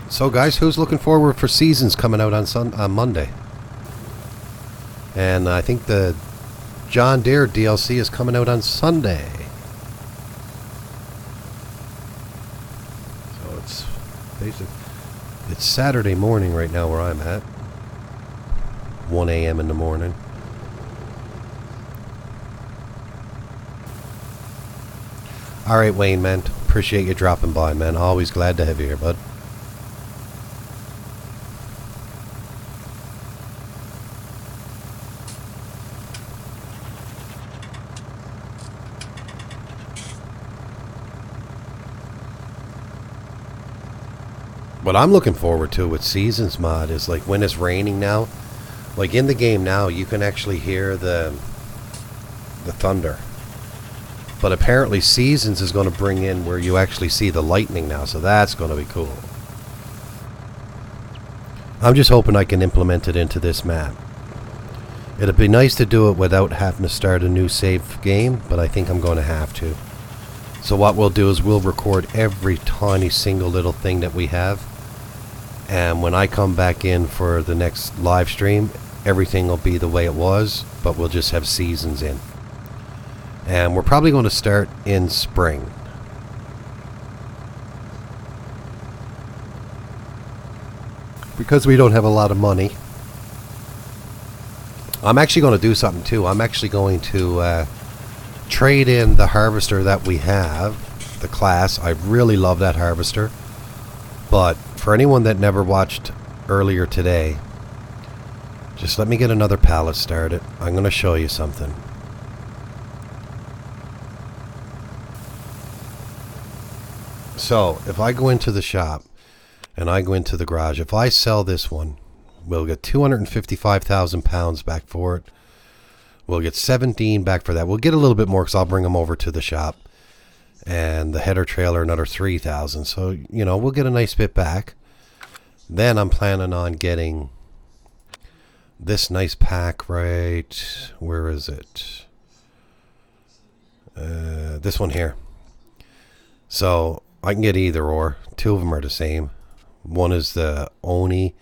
A: So guys, who's looking forward for Seasons coming out on Monday? And I think the John Deere DLC is coming out on Sunday. So it's basically, it's Saturday morning right now where I'm at. 1 a.m. in the morning. Alright Wayne, man. Appreciate you dropping by, man. Always glad to have you here, bud. What I'm looking forward to with Seasons mod is like when it's raining now, like in the game now, you can actually hear the thunder. But apparently Seasons is going to bring in where you actually see the lightning now, so that's going to be cool. I'm just hoping I can implement it into this map. It'd be nice to do it without having to start a new save game, but I think I'm going to have to. So what we'll do is we'll record every tiny single little thing that we have. And when I come back in for the next live stream, everything will be the way it was, but we'll just have Seasons in. And we're probably going to start in spring. Because we don't have a lot of money. I'm actually going to do something too. I'm actually going to trade in the harvester that we have, the class. I really love that harvester. But for anyone that never watched earlier today, just let me get another pallet started. I'm going to show you something. So, if I go into the shop and I go into the garage, if I sell this one, we'll get 255,000 pounds back for it. We'll get 17 back for that. We'll get a little bit more because I'll bring them over to the shop. And the header trailer, another 3,000. So, you know, we'll get a nice bit back. Then I'm planning on getting this nice pack right... Where is it? This one here. So, I can get either or. Two of them are the same. One is the Oni,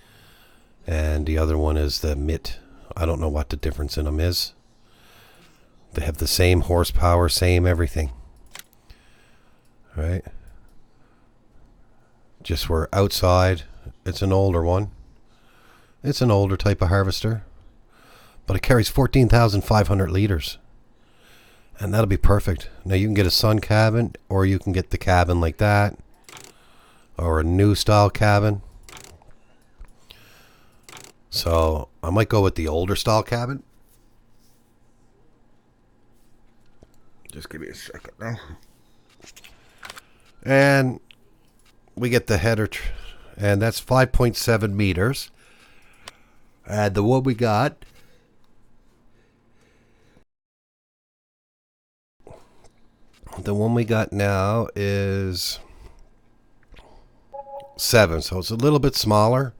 A: and the other one is the Mitt. I don't know what the difference in them is. They have the same horsepower, same everything. Right? Just we're outside. It's an older one. It's an older type of harvester. But it carries 14,500 liters. And that'll be perfect. Now you can get a sun cabin, or you can get the cabin like that. Or a new style cabin. So I might go with the older style cabin. Just give me a second now. And we get the header, and that's 5.7 meters. And the one we got, now is 7, so it's a little bit smaller.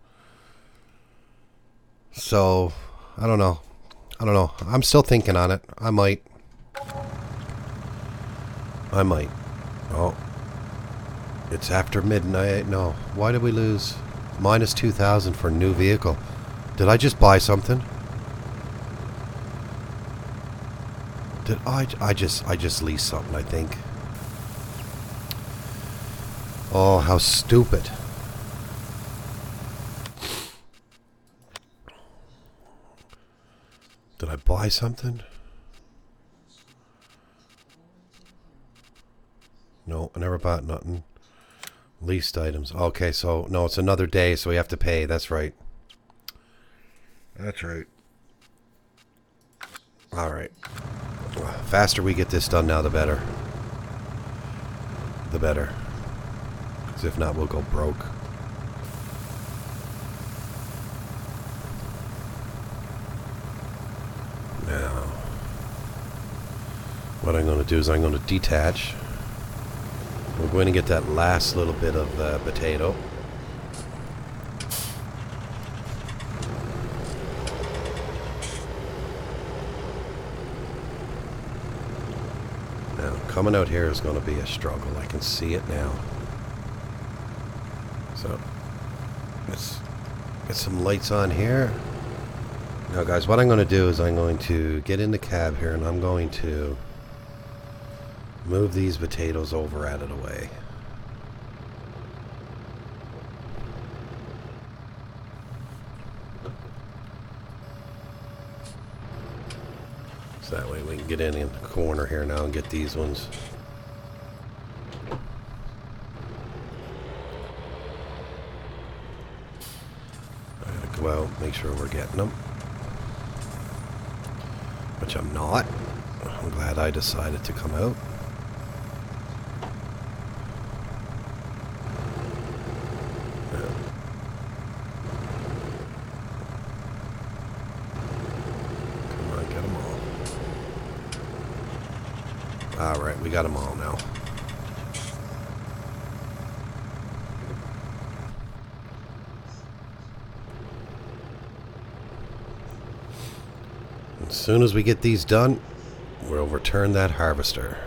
A: So I don't know. I'm still thinking on it. I might. Oh. It's after midnight. No. Why did we lose minus 2,000 for a new vehicle? Did I just buy something? Did I just leased something, I think. Oh, how stupid. Did I buy something? No, I never bought nothing. Leased items. Okay, so no, it's another day, so we have to pay. That's right. That's right. All right. Faster we get this done now, the better. The better. Because if not, we'll go broke. Now, what I'm going to do is I'm going to detach. We're going to get that last little bit of potato. Now, coming out here is going to be a struggle. I can see it now. So, let's get some lights on here. Now, guys, what I'm going to do is I'm going to get in the cab here, and I'm going to move these potatoes over out of the way. So that way we can get in the corner here now and get these ones. I gotta go out, make sure we're getting them. Which I'm not. I'm glad I decided to come out. Alright, we got them all now. As soon as we get these done, we'll return that harvester.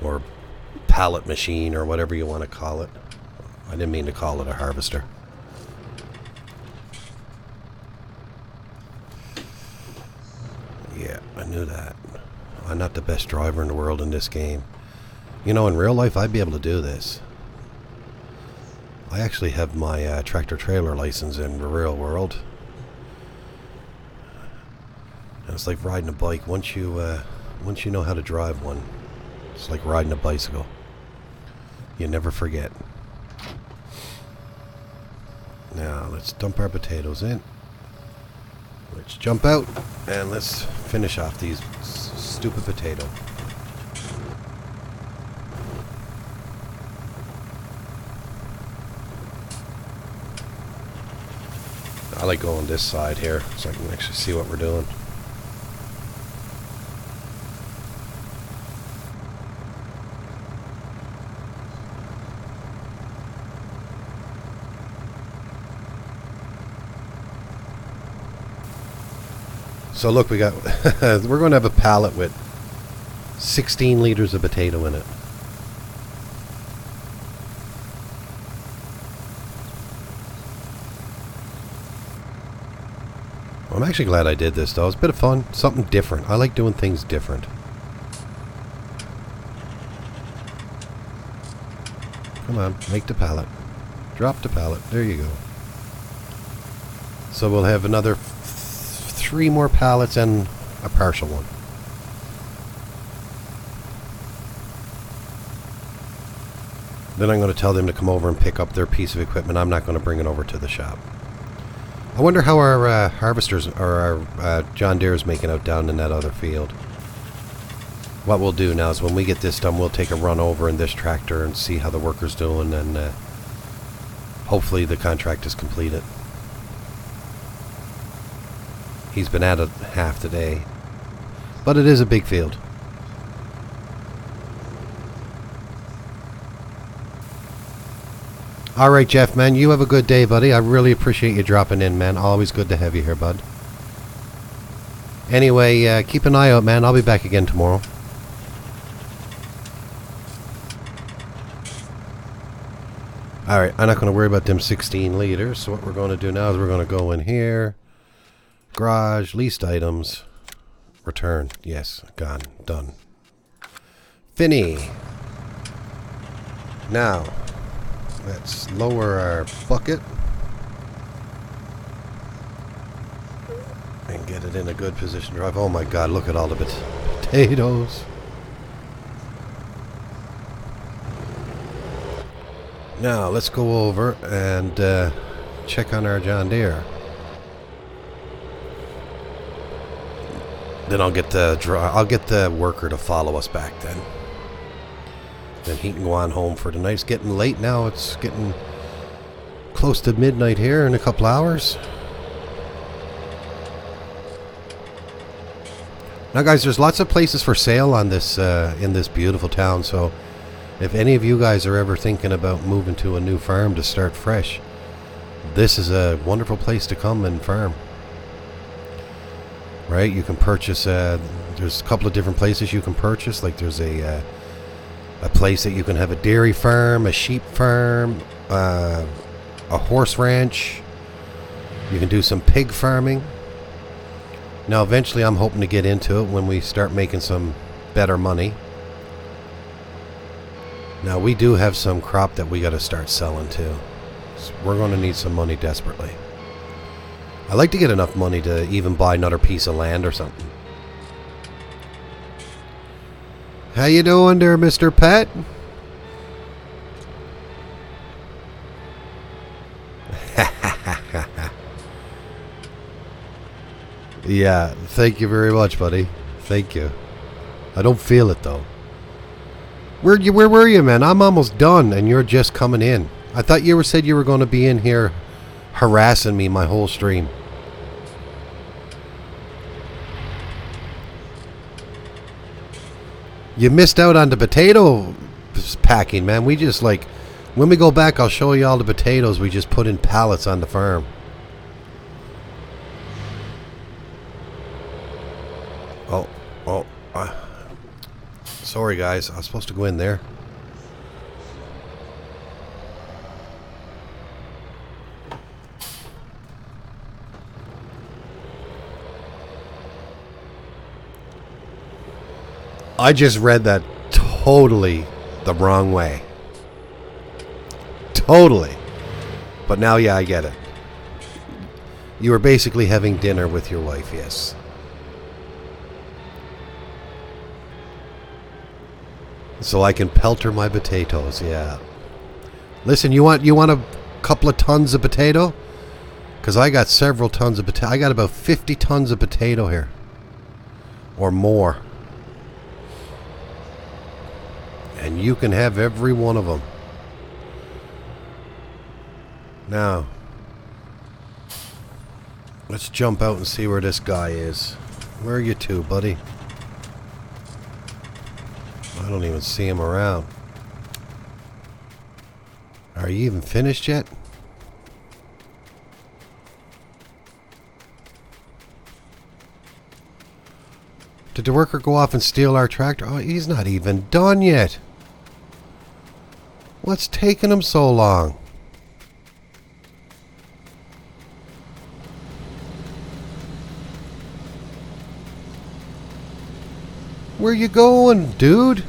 A: Or pallet machine, or whatever you want to call it. I didn't mean to call it a harvester. Yeah, I knew that. I'm not the best driver in the world in this game. You know, in real life, I'd be able to do this. I actually have my tractor-trailer license in the real world. And it's like riding a bike. Once you know how to drive one, it's like riding a bicycle. You never forget. Now, let's dump our potatoes in. Let's jump out, and let's finish off these stupid potato. I like going this side here, so I can actually see what we're doing. So look, we got we're going to have a pallet with 16 liters of potato in it. I'm actually glad I did this though. It's a bit of fun, something different. I like doing things different. Come on, make the pallet. Drop the pallet. There you go. So we'll have another 3 more pallets and a partial one. Then I'm going to tell them to come over and pick up their piece of equipment. I'm not going to bring it over to the shop. I wonder how our harvesters or our John Deere is making out down in that other field. What we'll do now is when we get this done, we'll take a run over in this tractor and see how the worker's doing, and hopefully the contract is completed. He's been at it half the day, but it is a big field. Alright, Jeff, man, you have a good day, buddy. I really appreciate you dropping in, man. Always good to have you here, bud. Anyway, keep an eye out, man. I'll be back again tomorrow. Alright, I'm not going to worry about them 16 liters. So what we're going to do now is we're going to go in here. Garage, leased items. Return. Yes, gone. Done. Finny. Now, let's lower our bucket and get it in a good position to drive. Oh my god, look at all the potatoes. Now let's go over and check on our John Deere. Then I'll get the worker to follow us back then. Then he can go on home for tonight. It's getting late now. It's getting close to midnight here in a couple hours. Now guys, there's lots of places for sale on this in this beautiful town, so if any of you guys are ever thinking about moving to a new farm to start fresh, this is a wonderful place to come and farm. Right? You can purchase, there's a couple of different places you can purchase. Like there's a place that you can have a dairy farm, a sheep farm, a horse ranch. You can do some pig farming. Now eventually I'm hoping to get into it when we start making some better money. Now we do have some crop that we got to start selling too. So we're going to need some money desperately. I'd like to get enough money to even buy another piece of land or something. How you doing there, Mr. Pet? Yeah, thank you very much, buddy. Thank you. I don't feel it though. Where were you, man? I'm almost done and you're just coming in. I thought you said you were going to be in here harassing me my whole stream. You missed out on the potato packing, man. We just like, when we go back, I'll show you all the potatoes we just put in pallets on the farm. Sorry guys, I was supposed to go in there. I just read that totally the wrong way. Totally. But now, yeah, I get it. You were basically having dinner with your wife, yes. So I can pelter my potatoes, yeah. Listen, you want a couple of tons of potato? Because I got several tons of potato. I got about 50 tons of potato here. Or more. And you can have every one of them. Now, let's jump out and see where this guy is. Where are you two, buddy? I don't even see him around. Are you even finished yet? Did the worker go off and steal our tractor? Oh, he's not even done yet. What's taking him so long? Where you going, dude?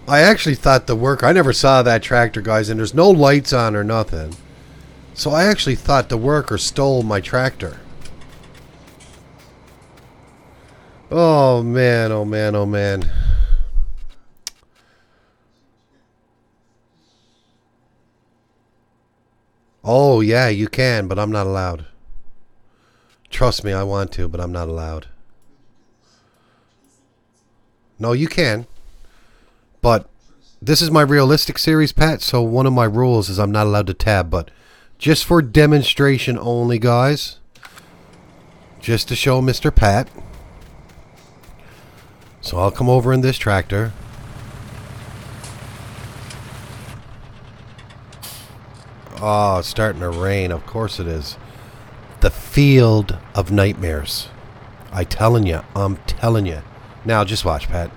A: I actually thought the worker... I never saw that tractor, guys, and there's no lights on or nothing. So I actually thought the worker stole my tractor. Oh, man, oh, man, oh, man. Oh, yeah, you can, but I'm not allowed. Trust me, I want to, but I'm not allowed. No, you can. But this is my realistic series, Pat, so one of my rules is I'm not allowed to tab, but just for demonstration only, guys. Just to show Mr. Pat. So I'll come over in this tractor. Oh, it's starting to rain. Of course it is. The field of nightmares. I'm telling you. Now, just watch, Pat.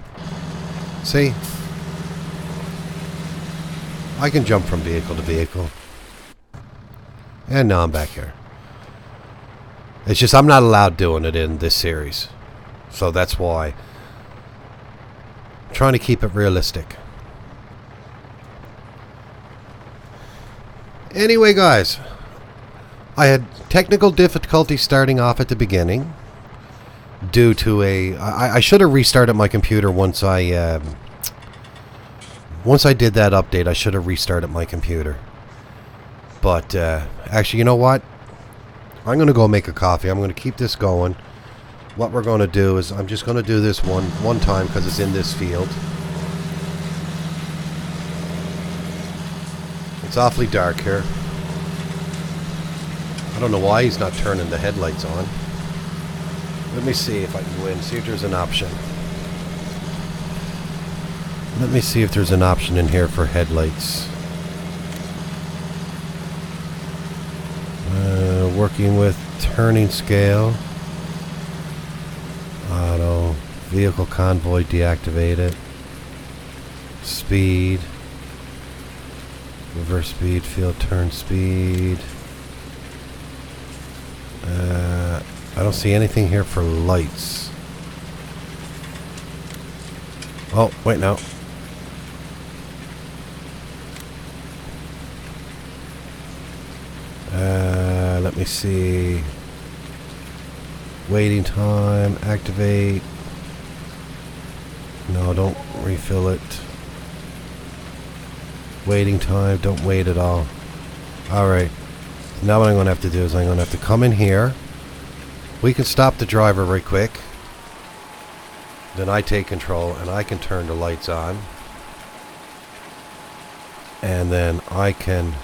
A: See? I can jump from vehicle to vehicle. And now I'm back here. It's just I'm not allowed doing it in this series. So that's why. I'm trying to keep it realistic. Anyway, guys, I had technical difficulty starting off at the beginning due to I should have restarted my computer once I did that update. I should have restarted my computer. But actually, you know what? I'm going to go make a coffee. I'm going to keep this going. What we're going to do is I'm just going to do this one time because it's in this field. It's awfully dark here. I don't know why he's not turning the headlights on. Let me see if I can go in, see if there's an option. Let me see if there's an option in here for headlights. Working with turning scale. Auto. Vehicle convoy deactivated. Speed. Reverse speed, field turn speed. I don't see anything here for lights. Oh, wait, no. Let me see. Waiting time, activate. No, don't refill it. Waiting time, don't wait at all. Alright. Now what I'm going to have to do is I'm going to have to come in here. We can stop the driver right quick. Then I take control and I can turn the lights on. And then I can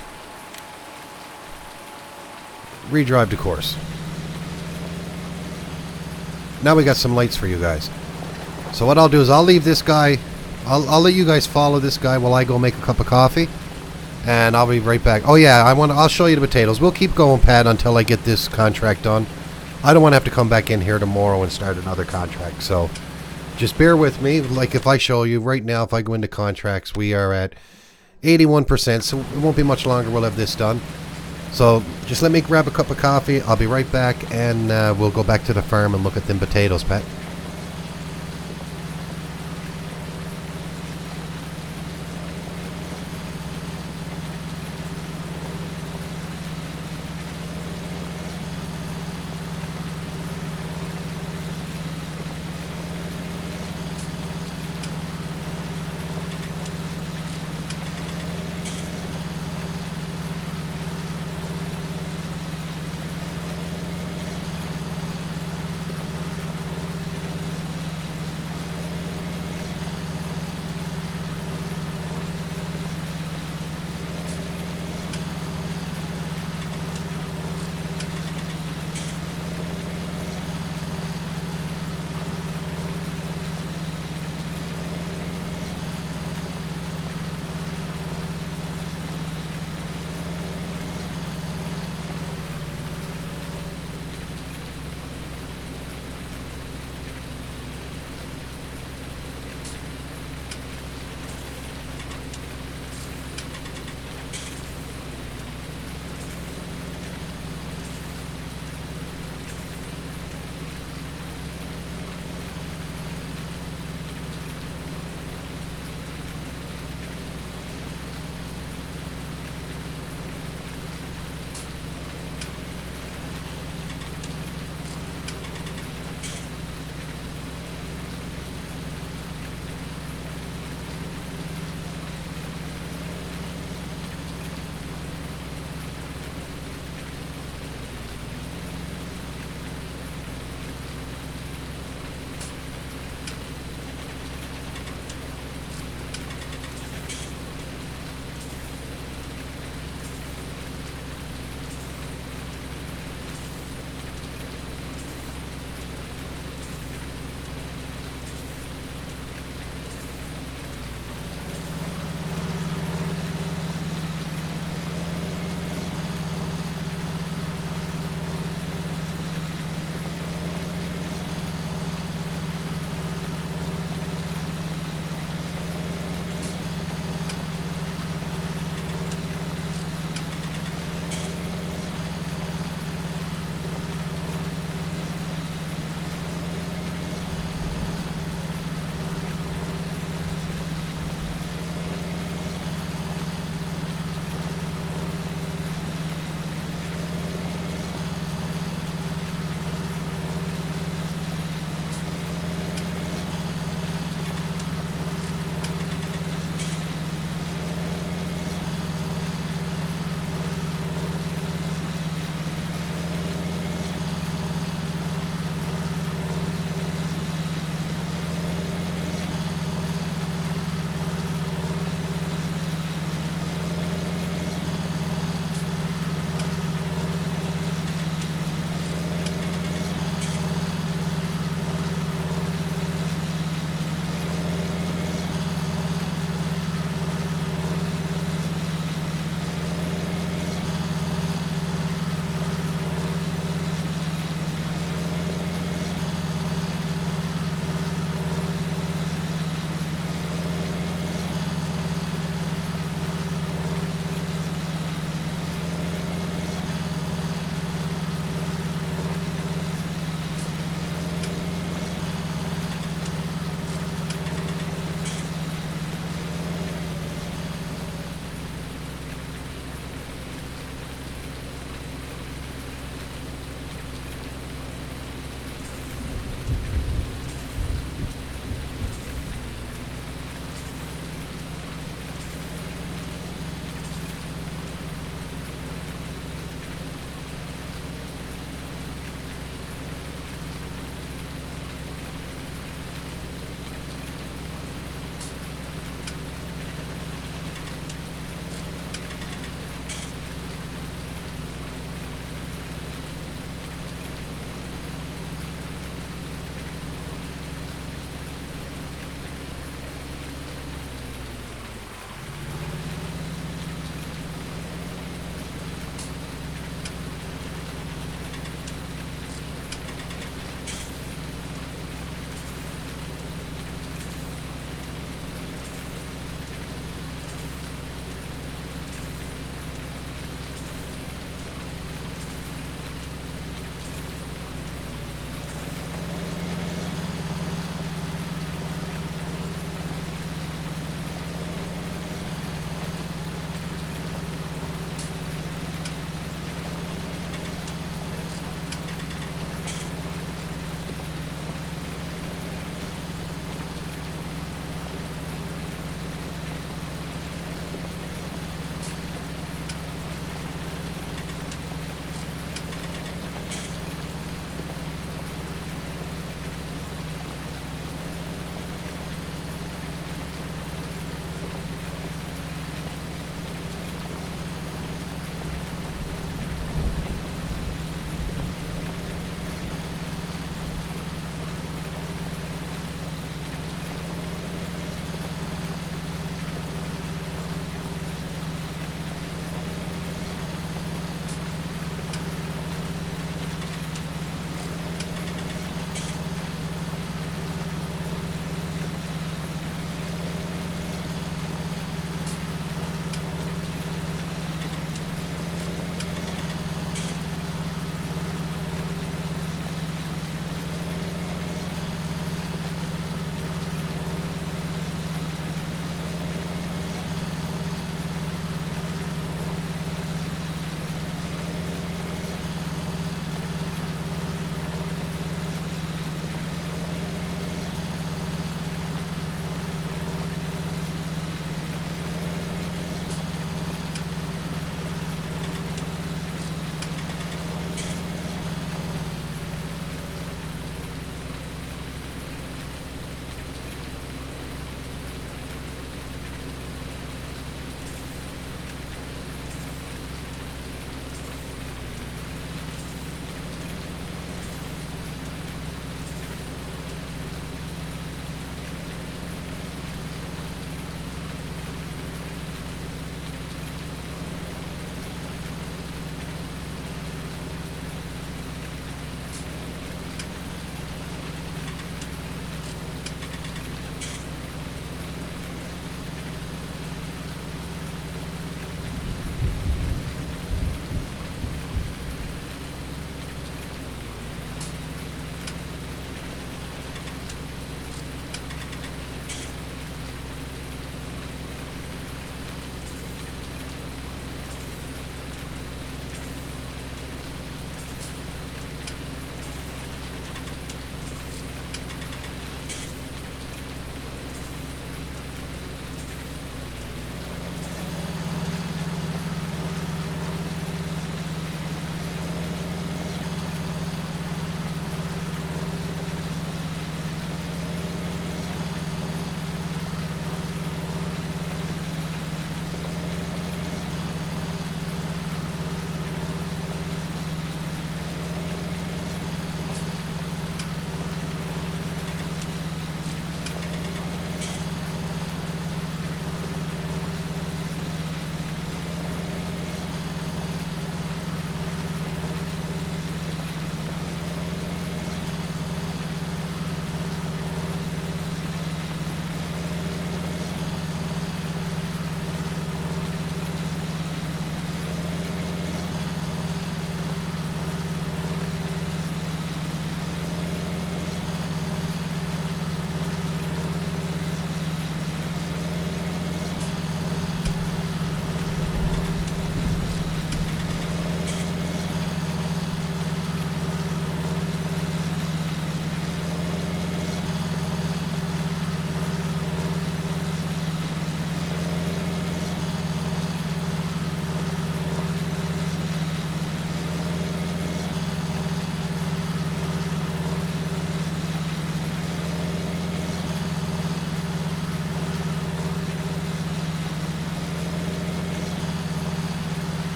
A: redrive the course. Now we got some lights for you guys. So what I'll do is I'll leave this guy. I'll let you guys follow this guy while I go make a cup of coffee. And I'll be right back. Oh yeah, I'll show you the potatoes. We'll keep going, Pat, until I get this contract done. I don't want to have to come back in here tomorrow and start another contract. So just bear with me. Like if I show you right now, if I go into contracts, we are at 81%. So it won't be much longer. We'll have this done. So just let me grab a cup of coffee. I'll be right back, and we'll go back to the farm and look at them potatoes, Pat.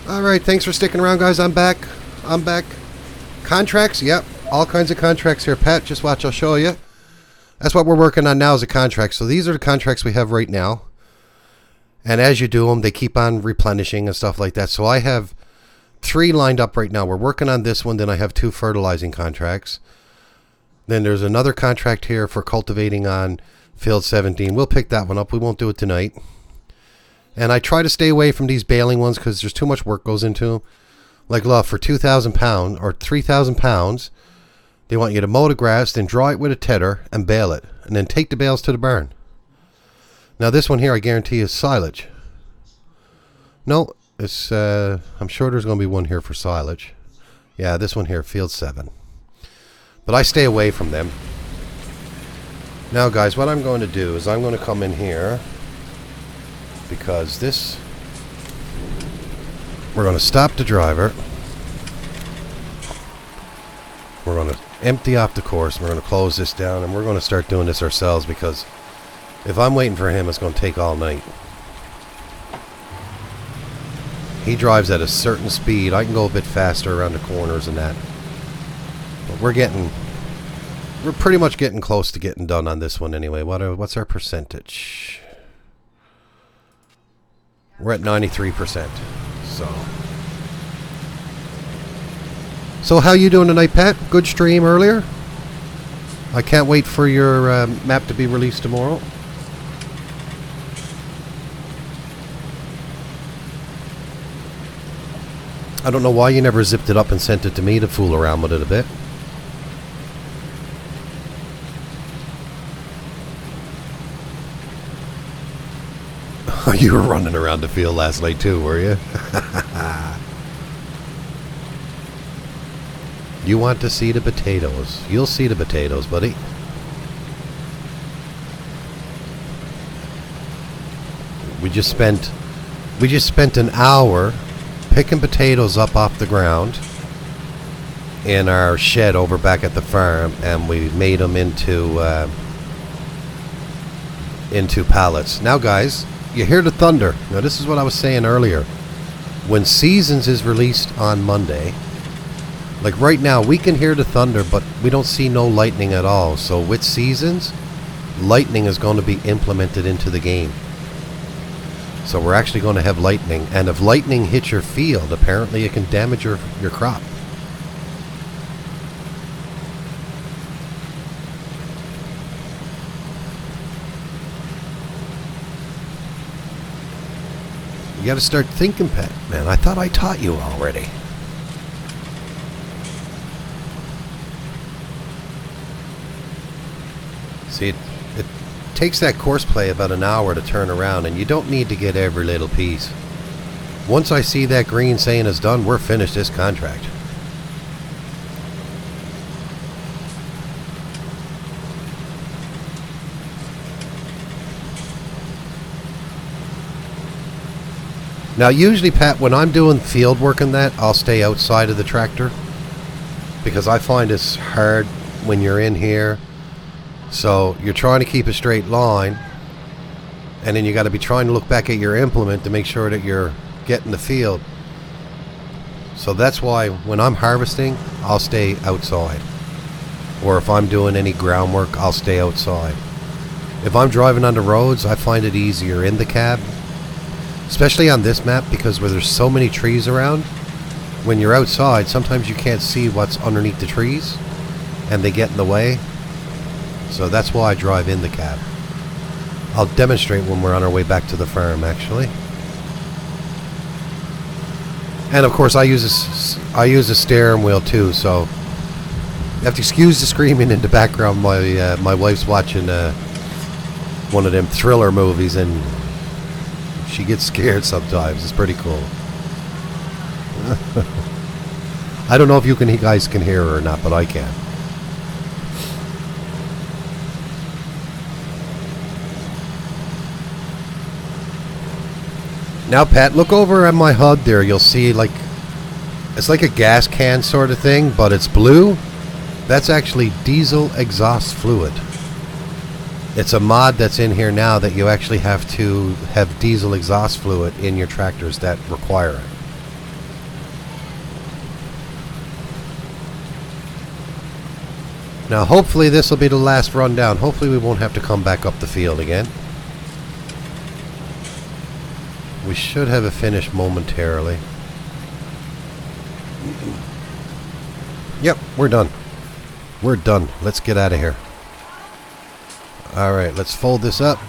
A: Alright, thanks for sticking around, guys. I'm back. Contracts? Yep. All kinds of contracts here, Pat. Just watch, I'll show you. That's what we're working on now is a contract. So these are the contracts we have right now. And as you do them, they keep on replenishing and stuff like that. So I have 3 lined up right now. We're working on this one. Then I have 2 fertilizing contracts. Then there's another contract here for cultivating on field 17. We'll pick that one up. We won't do it tonight. And I try to stay away from these baling ones because there's too much work goes into them. Like, look, for 2,000 pounds or 3,000 pounds, they want you to mow the grass, then draw it with a tedder and bale it. And then take the bales to the barn. Now this one here, I guarantee is silage. No, it's, I'm sure there's going to be one here for silage. Yeah, this one here, field 7. But I stay away from them. Now guys, what I'm going to do is I'm going to come in here. Because this, we're going to stop the driver. We're going to empty off the course. We're going to close this down. And we're going to start doing this ourselves. Because if I'm waiting for him, it's going to take all night. He drives at a certain speed. I can go a bit faster around the corners and that. But we're pretty much getting close to getting done on this one anyway. What's our percentage? We're at 93%. So how you doing tonight, Pat? Good stream earlier. I can't wait for your map to be released tomorrow. I don't know why you never zipped it up and sent it to me to fool around with it a bit. You were running around the field last night too, were you? You want to see the potatoes. You'll see the potatoes, buddy. We just spent an hour picking potatoes up off the ground in our shed over back at the farm, and we made them into pallets. Now guys, you hear the thunder. Now this is what I was saying earlier. When Seasons is released on Monday, like right now we can hear the thunder, but we don't see no lightning at all. So with Seasons, lightning is going to be implemented into the game. So we're actually going to have lightning, and if lightning hits your field, apparently it can damage your crop. You got to start thinking, Pat. Man, I thought I taught you already. See, it takes that course play about an hour to turn around, and you don't need to get every little piece. Once I see that green saying it's done, we're finished this contract. Now usually, Pat, when I'm doing field work and that, I'll stay outside of the tractor because I find it's hard when you're in here. So you're trying to keep a straight line, and then you got to be trying to look back at your implement to make sure that you're getting the field. So that's why when I'm harvesting, I'll stay outside. Or if I'm doing any groundwork, I'll stay outside. If I'm driving on the roads, I find it easier in the cab. Especially on this map, because where there's so many trees around, when you're outside, sometimes you can't see what's underneath the trees, and they get in the way. So that's why I drive in the cab. I'll demonstrate when we're on our way back to the farm, actually. And of course, I use a steering wheel too, so you have to excuse the screaming in the background. My wife's watching one of them thriller movies, and she gets scared sometimes. It's pretty cool. I don't know if you guys can hear her or not, but I can. Now, Pat, look over at my HUD there. You'll see it's like a gas can sort of thing, but it's blue. That's actually diesel exhaust fluid. It's a mod that's in here now that you actually have to have diesel exhaust fluid in your tractors that require it. Now hopefully this will be the last run down. Hopefully we won't have to come back up the field again. We should have it finished momentarily. Yep, we're done. We're done. Let's get out of here. Alright, let's fold this up.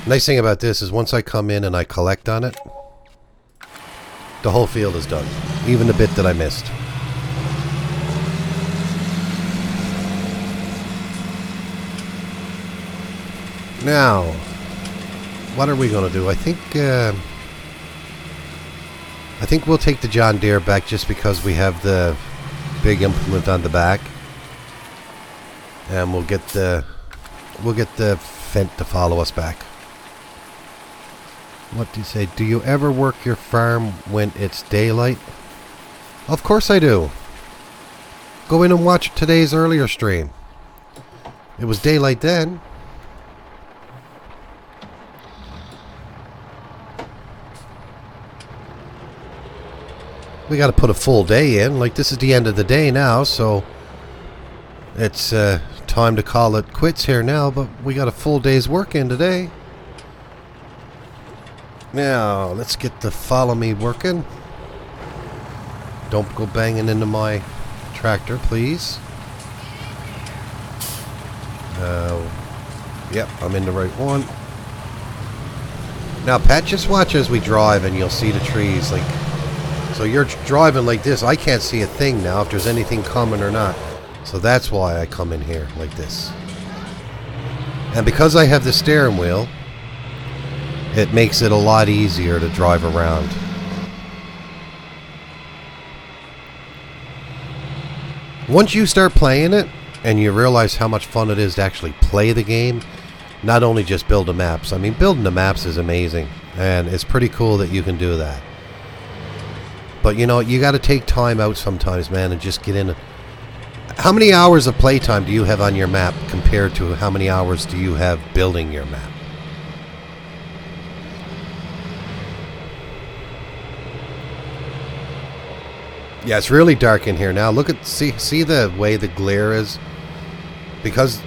A: Nice thing about this is once I come in and I collect on it, the whole field is done. Even the bit that I missed. Now, what are we going to do? I think we'll take the John Deere back just because we have the big implement on the back. And we'll get the Fent to follow us back. What do you say? Do you ever work your farm when it's daylight? Of course I do. Go in and watch today's earlier stream. It was daylight then. We got to put a full day in. Like, this is the end of the day now, so it's time to call it quits here now, but we got a full day's work in today. Now, let's get the follow me working. Don't go banging into my tractor, please. Yep, I'm in the right one. Now, Pat, just watch as we drive and you'll see the trees. Like, so you're driving like this. I can't see a thing now if there's anything coming or not. So that's why I come in here like this. And because I have the steering wheel, it makes it a lot easier to drive around. Once you start playing it, and you realize how much fun it is to actually play the game, not only just build the maps. I mean, building the maps is amazing, and it's pretty cool that you can do that. But, you know, you got to take time out sometimes, man, and just get in. How many hours of playtime do you have on your map compared to how many hours do you have building your map? Yeah, it's really dark in here now. Look at, see the way the glare is? Because,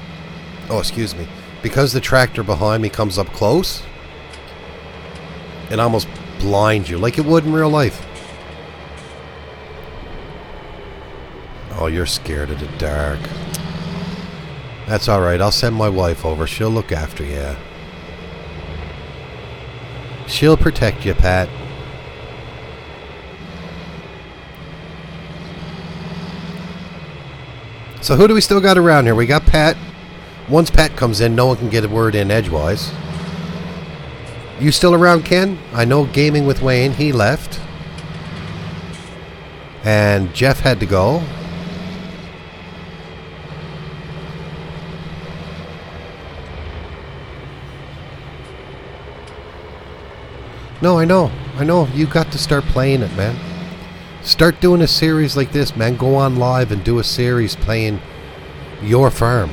A: oh, excuse me. Because the tractor behind me comes up close, it almost blinds you like it would in real life. Oh, you're scared of the dark. That's alright. I'll send my wife over. She'll look after you. She'll protect you, Pat. So who do we still got around here? We got Pat. Once Pat comes in, no one can get a word in edgewise. You still around, Ken? I know Gaming with Wayne, he left. And Jeff had to go. No, I know. You got to start playing it, man. Start doing a series like this, man. Go on live and do a series playing your farm.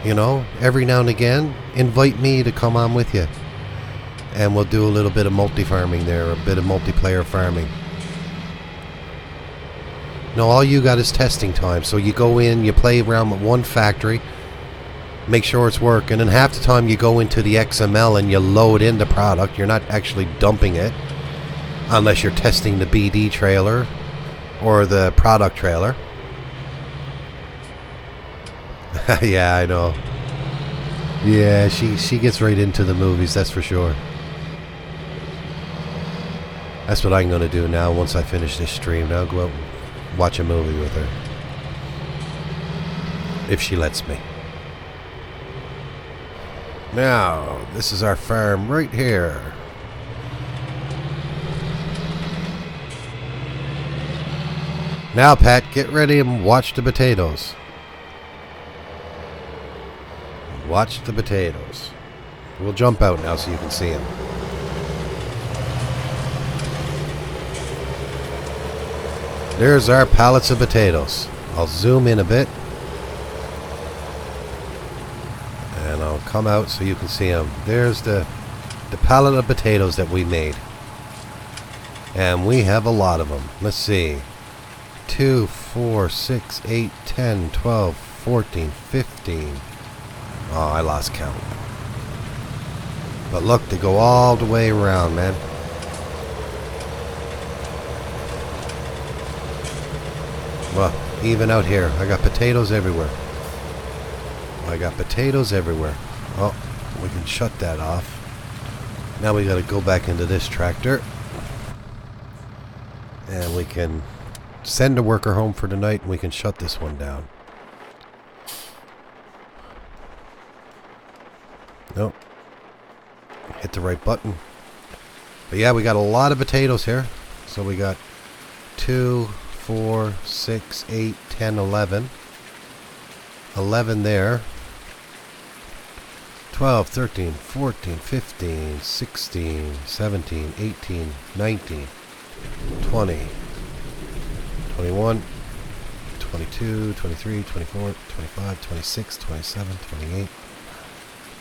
A: You know, every now and again, invite me to come on with you. And we'll do a little bit of multi-farming there, a bit of multiplayer farming. No, all you got is testing time. So you go in, you play around with one factory, make sure it's working, and half the time you go into the XML and you load in the product. You're not actually dumping it, unless you're testing the BD trailer or the product trailer. Yeah, I know. Yeah, she gets right into the movies, that's for sure. That's what I'm going to do now once I finish this stream. Now I'll go out and watch a movie with her. If she lets me. Now, this is our farm right here. Now, Pat, get ready and watch the potatoes. Watch the potatoes. We'll jump out now so you can see them. There's our pallets of potatoes. I'll zoom in a bit. And I'll come out so you can see them. There's the pallet of potatoes that we made. And we have a lot of them. Let's see. 2, 4, 6, 8, 10, 12, 14, 15. Oh, I lost count. But look, they go all the way around, man. Well, even out here, I got potatoes everywhere. I got potatoes everywhere. Oh, we can shut that off. Now we got to go back into this tractor. And we can send a worker home for the night, and we can shut this one down. Nope. Hit the right button. But yeah, we got a lot of potatoes here. So we got 2, 4, 6, 8, 10, 11. 11 there. 12, 13, 14, 15, 16, 17, 18, 19, 20, 21, 22, 23, 24, 25, 26, 27, 28,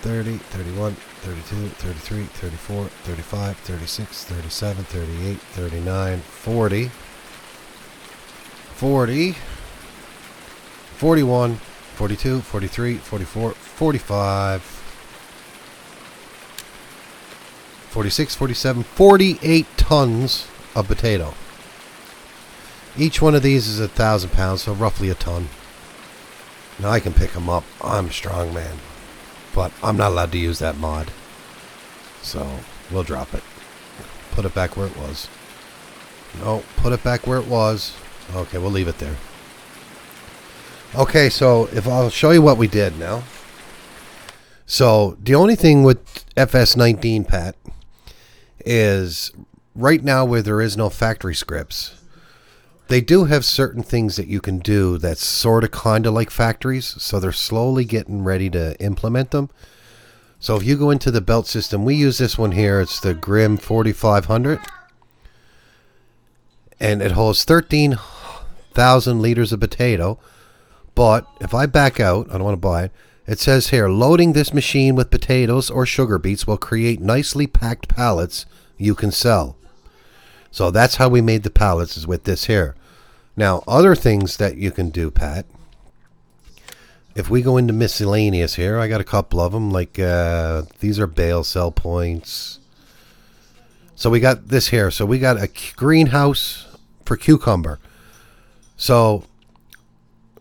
A: 30, 31, 32, 33, 34, 35, 36, 37, 38, 39, 40, 40, 41, 42, 43, 44, 45, 46, 47, 48 tons of potato. Each one of these is 1,000 pounds, so roughly a ton. Now I can pick them up. I'm a strong man. But I'm not allowed to use that mod. So we'll drop it. Put it back where it was. No, put it back where it was. Okay, we'll leave it there. Okay, so if I'll show you what we did now. So the only thing with FS19, Pat, is right now where there is no factory scripts, they do have certain things that you can do that's sort of kind of like factories. So they're slowly getting ready to implement them. So if you go into the belt system, we use this one here. It's the Grim 4500. And it holds 13,000 liters of potato. But if I back out, I don't want to buy it. It says here, loading this machine with potatoes or sugar beets will create nicely packed pallets you can sell. So that's how we made the pallets, is with this here. Now, other things that you can do, Pat, if we go into miscellaneous here, I got a couple of them, like these are bale sell points. So we got this here. So we got a greenhouse for cucumber. So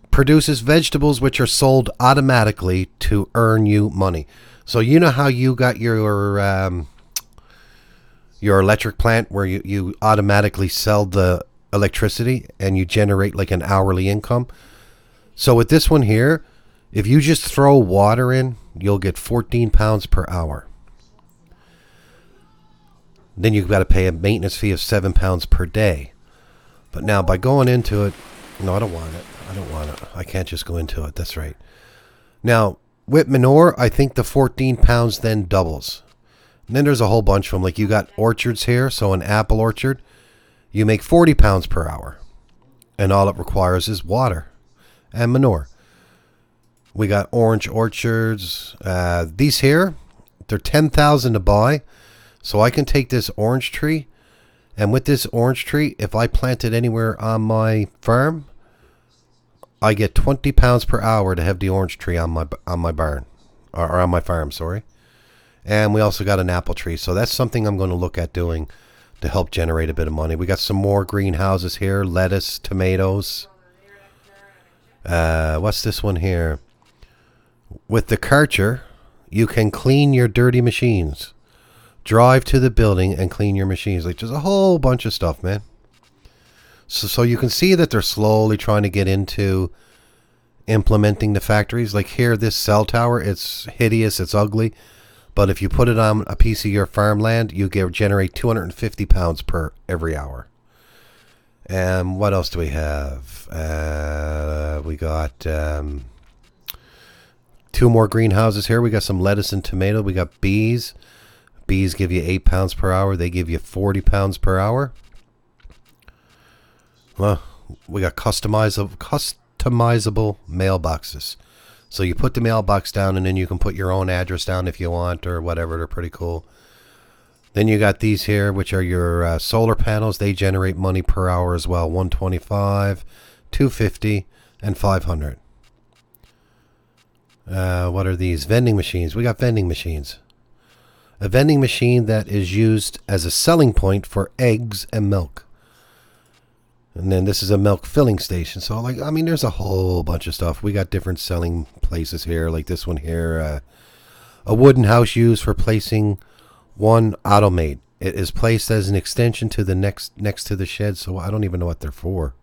A: produces vegetables which are sold automatically to earn you money. So you know how you got your electric plant where you automatically sell the electricity and you generate like an hourly income? So with this one here, if you just throw water in, you'll get 14 pounds per hour. Then you've got to pay a maintenance fee of 7 pounds per day. But now by going into it, no, I don't want it. I don't want it. I can't just go into it. That's right. Now, with manure, I think the 14 pounds then doubles. And then there's a whole bunch of them. Like you got orchards here. So an apple orchard, you make 40 pounds per hour. And all it requires is water and manure. We got orange orchards. These here, they're 10,000 to buy. So I can take this orange tree. And with this orange tree, if I plant it anywhere on my farm, I get 20 pounds per hour to have the orange tree on my barn, or on my farm, sorry. And we also got an apple tree. So that's something I'm going to look at doing to help generate a bit of money. We got some more greenhouses here, lettuce, tomatoes. What's this one here? With the Karcher, you can clean your dirty machines. Drive to the building and clean your machines. Like, there's a whole bunch of stuff, man. So you can see that they're slowly trying to get into implementing the factories. Like here, this cell tower, it's hideous, it's ugly. But if you put it on a piece of your farmland, you generate 250 pounds per every hour. And what else do we have? We got 2 more greenhouses here. We got some lettuce and tomato. We got bees. Bees give you 8 pounds per hour. They give you 40 pounds per hour. Well, we got customizable mailboxes. So you put the mailbox down and then you can put your own address down if you want or whatever. They're pretty cool. Then you got these here, which are your solar panels. They generate money per hour as well. 125, 250, and 500. What are these? Vending machines. We got vending machines. A vending machine that is used as a selling point for eggs and milk. And then this is a milk filling station. So, like, I mean, there's a whole bunch of stuff. We got different selling places here, like this one here. A wooden house used for placing one automate. It is placed as an extension to the next to the shed, so I don't even know what they're for.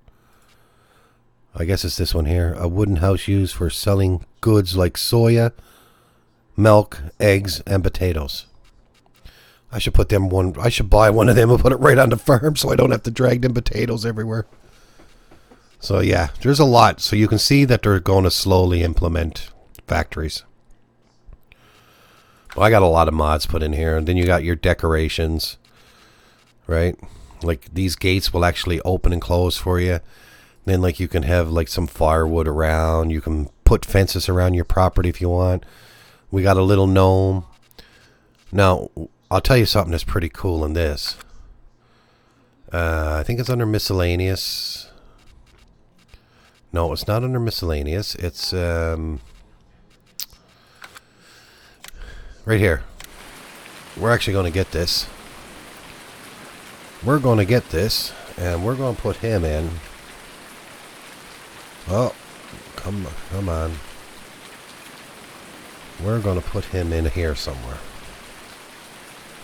A: I guess it's this one here. A wooden house used for selling goods like soya, milk, eggs, and potatoes. I should put them one. I should buy one of them and put it right on the farm so I don't have to drag them potatoes everywhere. So yeah, there's a lot. So you can see that they're going to slowly implement factories. Well, I got a lot of mods put in here, and then you got your decorations, right? Like these gates will actually open and close for you. Then like you can have like some firewood around. You can put fences around your property if you want. We got a little gnome. Now, I'll tell you something that's pretty cool in this. I think it's under miscellaneous. No, it's not under miscellaneous. It's right here. We're actually going to get this. We're going to get this, and we're going to put him in. Oh, come on. We're going to put him in here somewhere.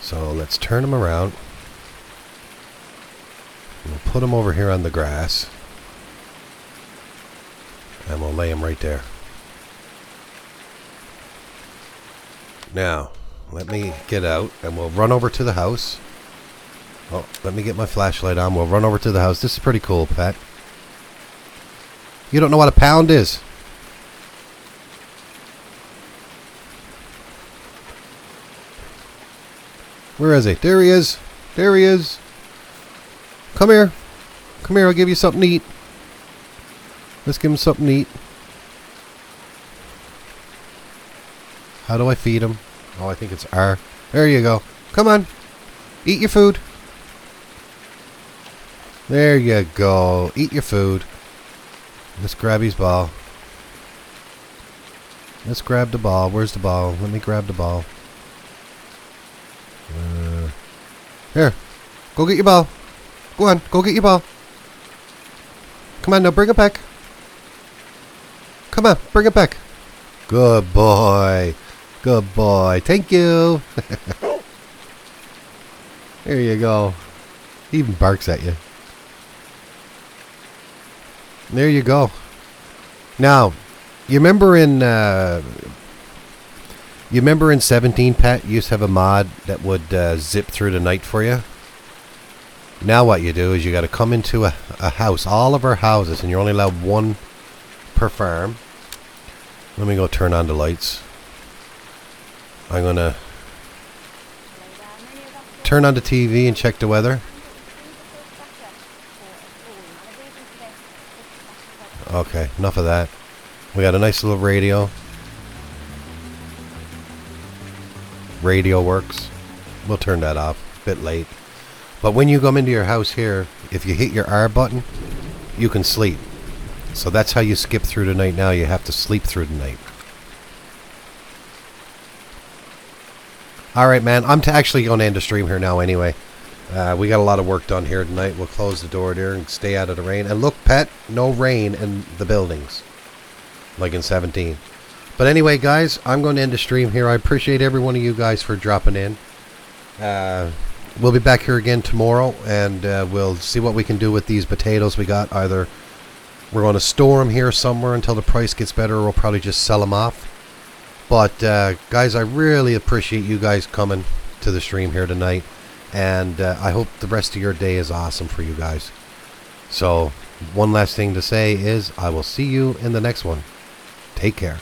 A: So let's turn him around. We'll put him over here on the grass. And we'll lay him right there. Now, let me get out and we'll run over to the house. Oh, let me get my flashlight on. We'll run over to the house. This is pretty cool, Pat. You don't know what a pound is. Where is he? There he is. There he is. Come here. Come here, I'll give you something to eat. Let's give him something to eat. How do I feed him? Oh, I think it's R. There you go. Come on. Eat your food. There you go. Eat your food. Let's grab his ball. Let's grab the ball. Where's the ball? Let me grab the ball. Here. Go get your ball. Go on. Go get your ball. Come on now. Bring it back. Come on. Bring it back. Good boy. Good boy. Thank you. There you go. He even barks at you. There you go. Now, you remember in 17, Pat, you used to have a mod that would zip through the night for you? Now what you do is you got to come into a house, all of our houses, and you're only allowed one per farm. Let me go turn on the lights. I'm going to turn on the TV and check the weather. Okay, enough of that. We got a nice little radio. Radio works. We'll turn that off. A bit late. But when you come into your house here, if you hit your R button, you can sleep. So that's how you skip through the night now. You have to sleep through the night. Alright, man. I'm actually going to end the stream here now anyway. We got a lot of work done here tonight. We'll close the door there and stay out of the rain. And look, Pat, no rain in the buildings. Like in 17. But anyway, guys, I'm going to end the stream here. I appreciate every one of you guys for dropping in. We'll be back here again tomorrow, and we'll see what we can do with these potatoes we got. Either we're going to store them here somewhere until the price gets better, or we'll probably just sell them off. But, guys, I really appreciate you guys coming to the stream here tonight. And I hope the rest of your day is awesome for you guys. So, one last thing to say is I will see you in the next one. Take care.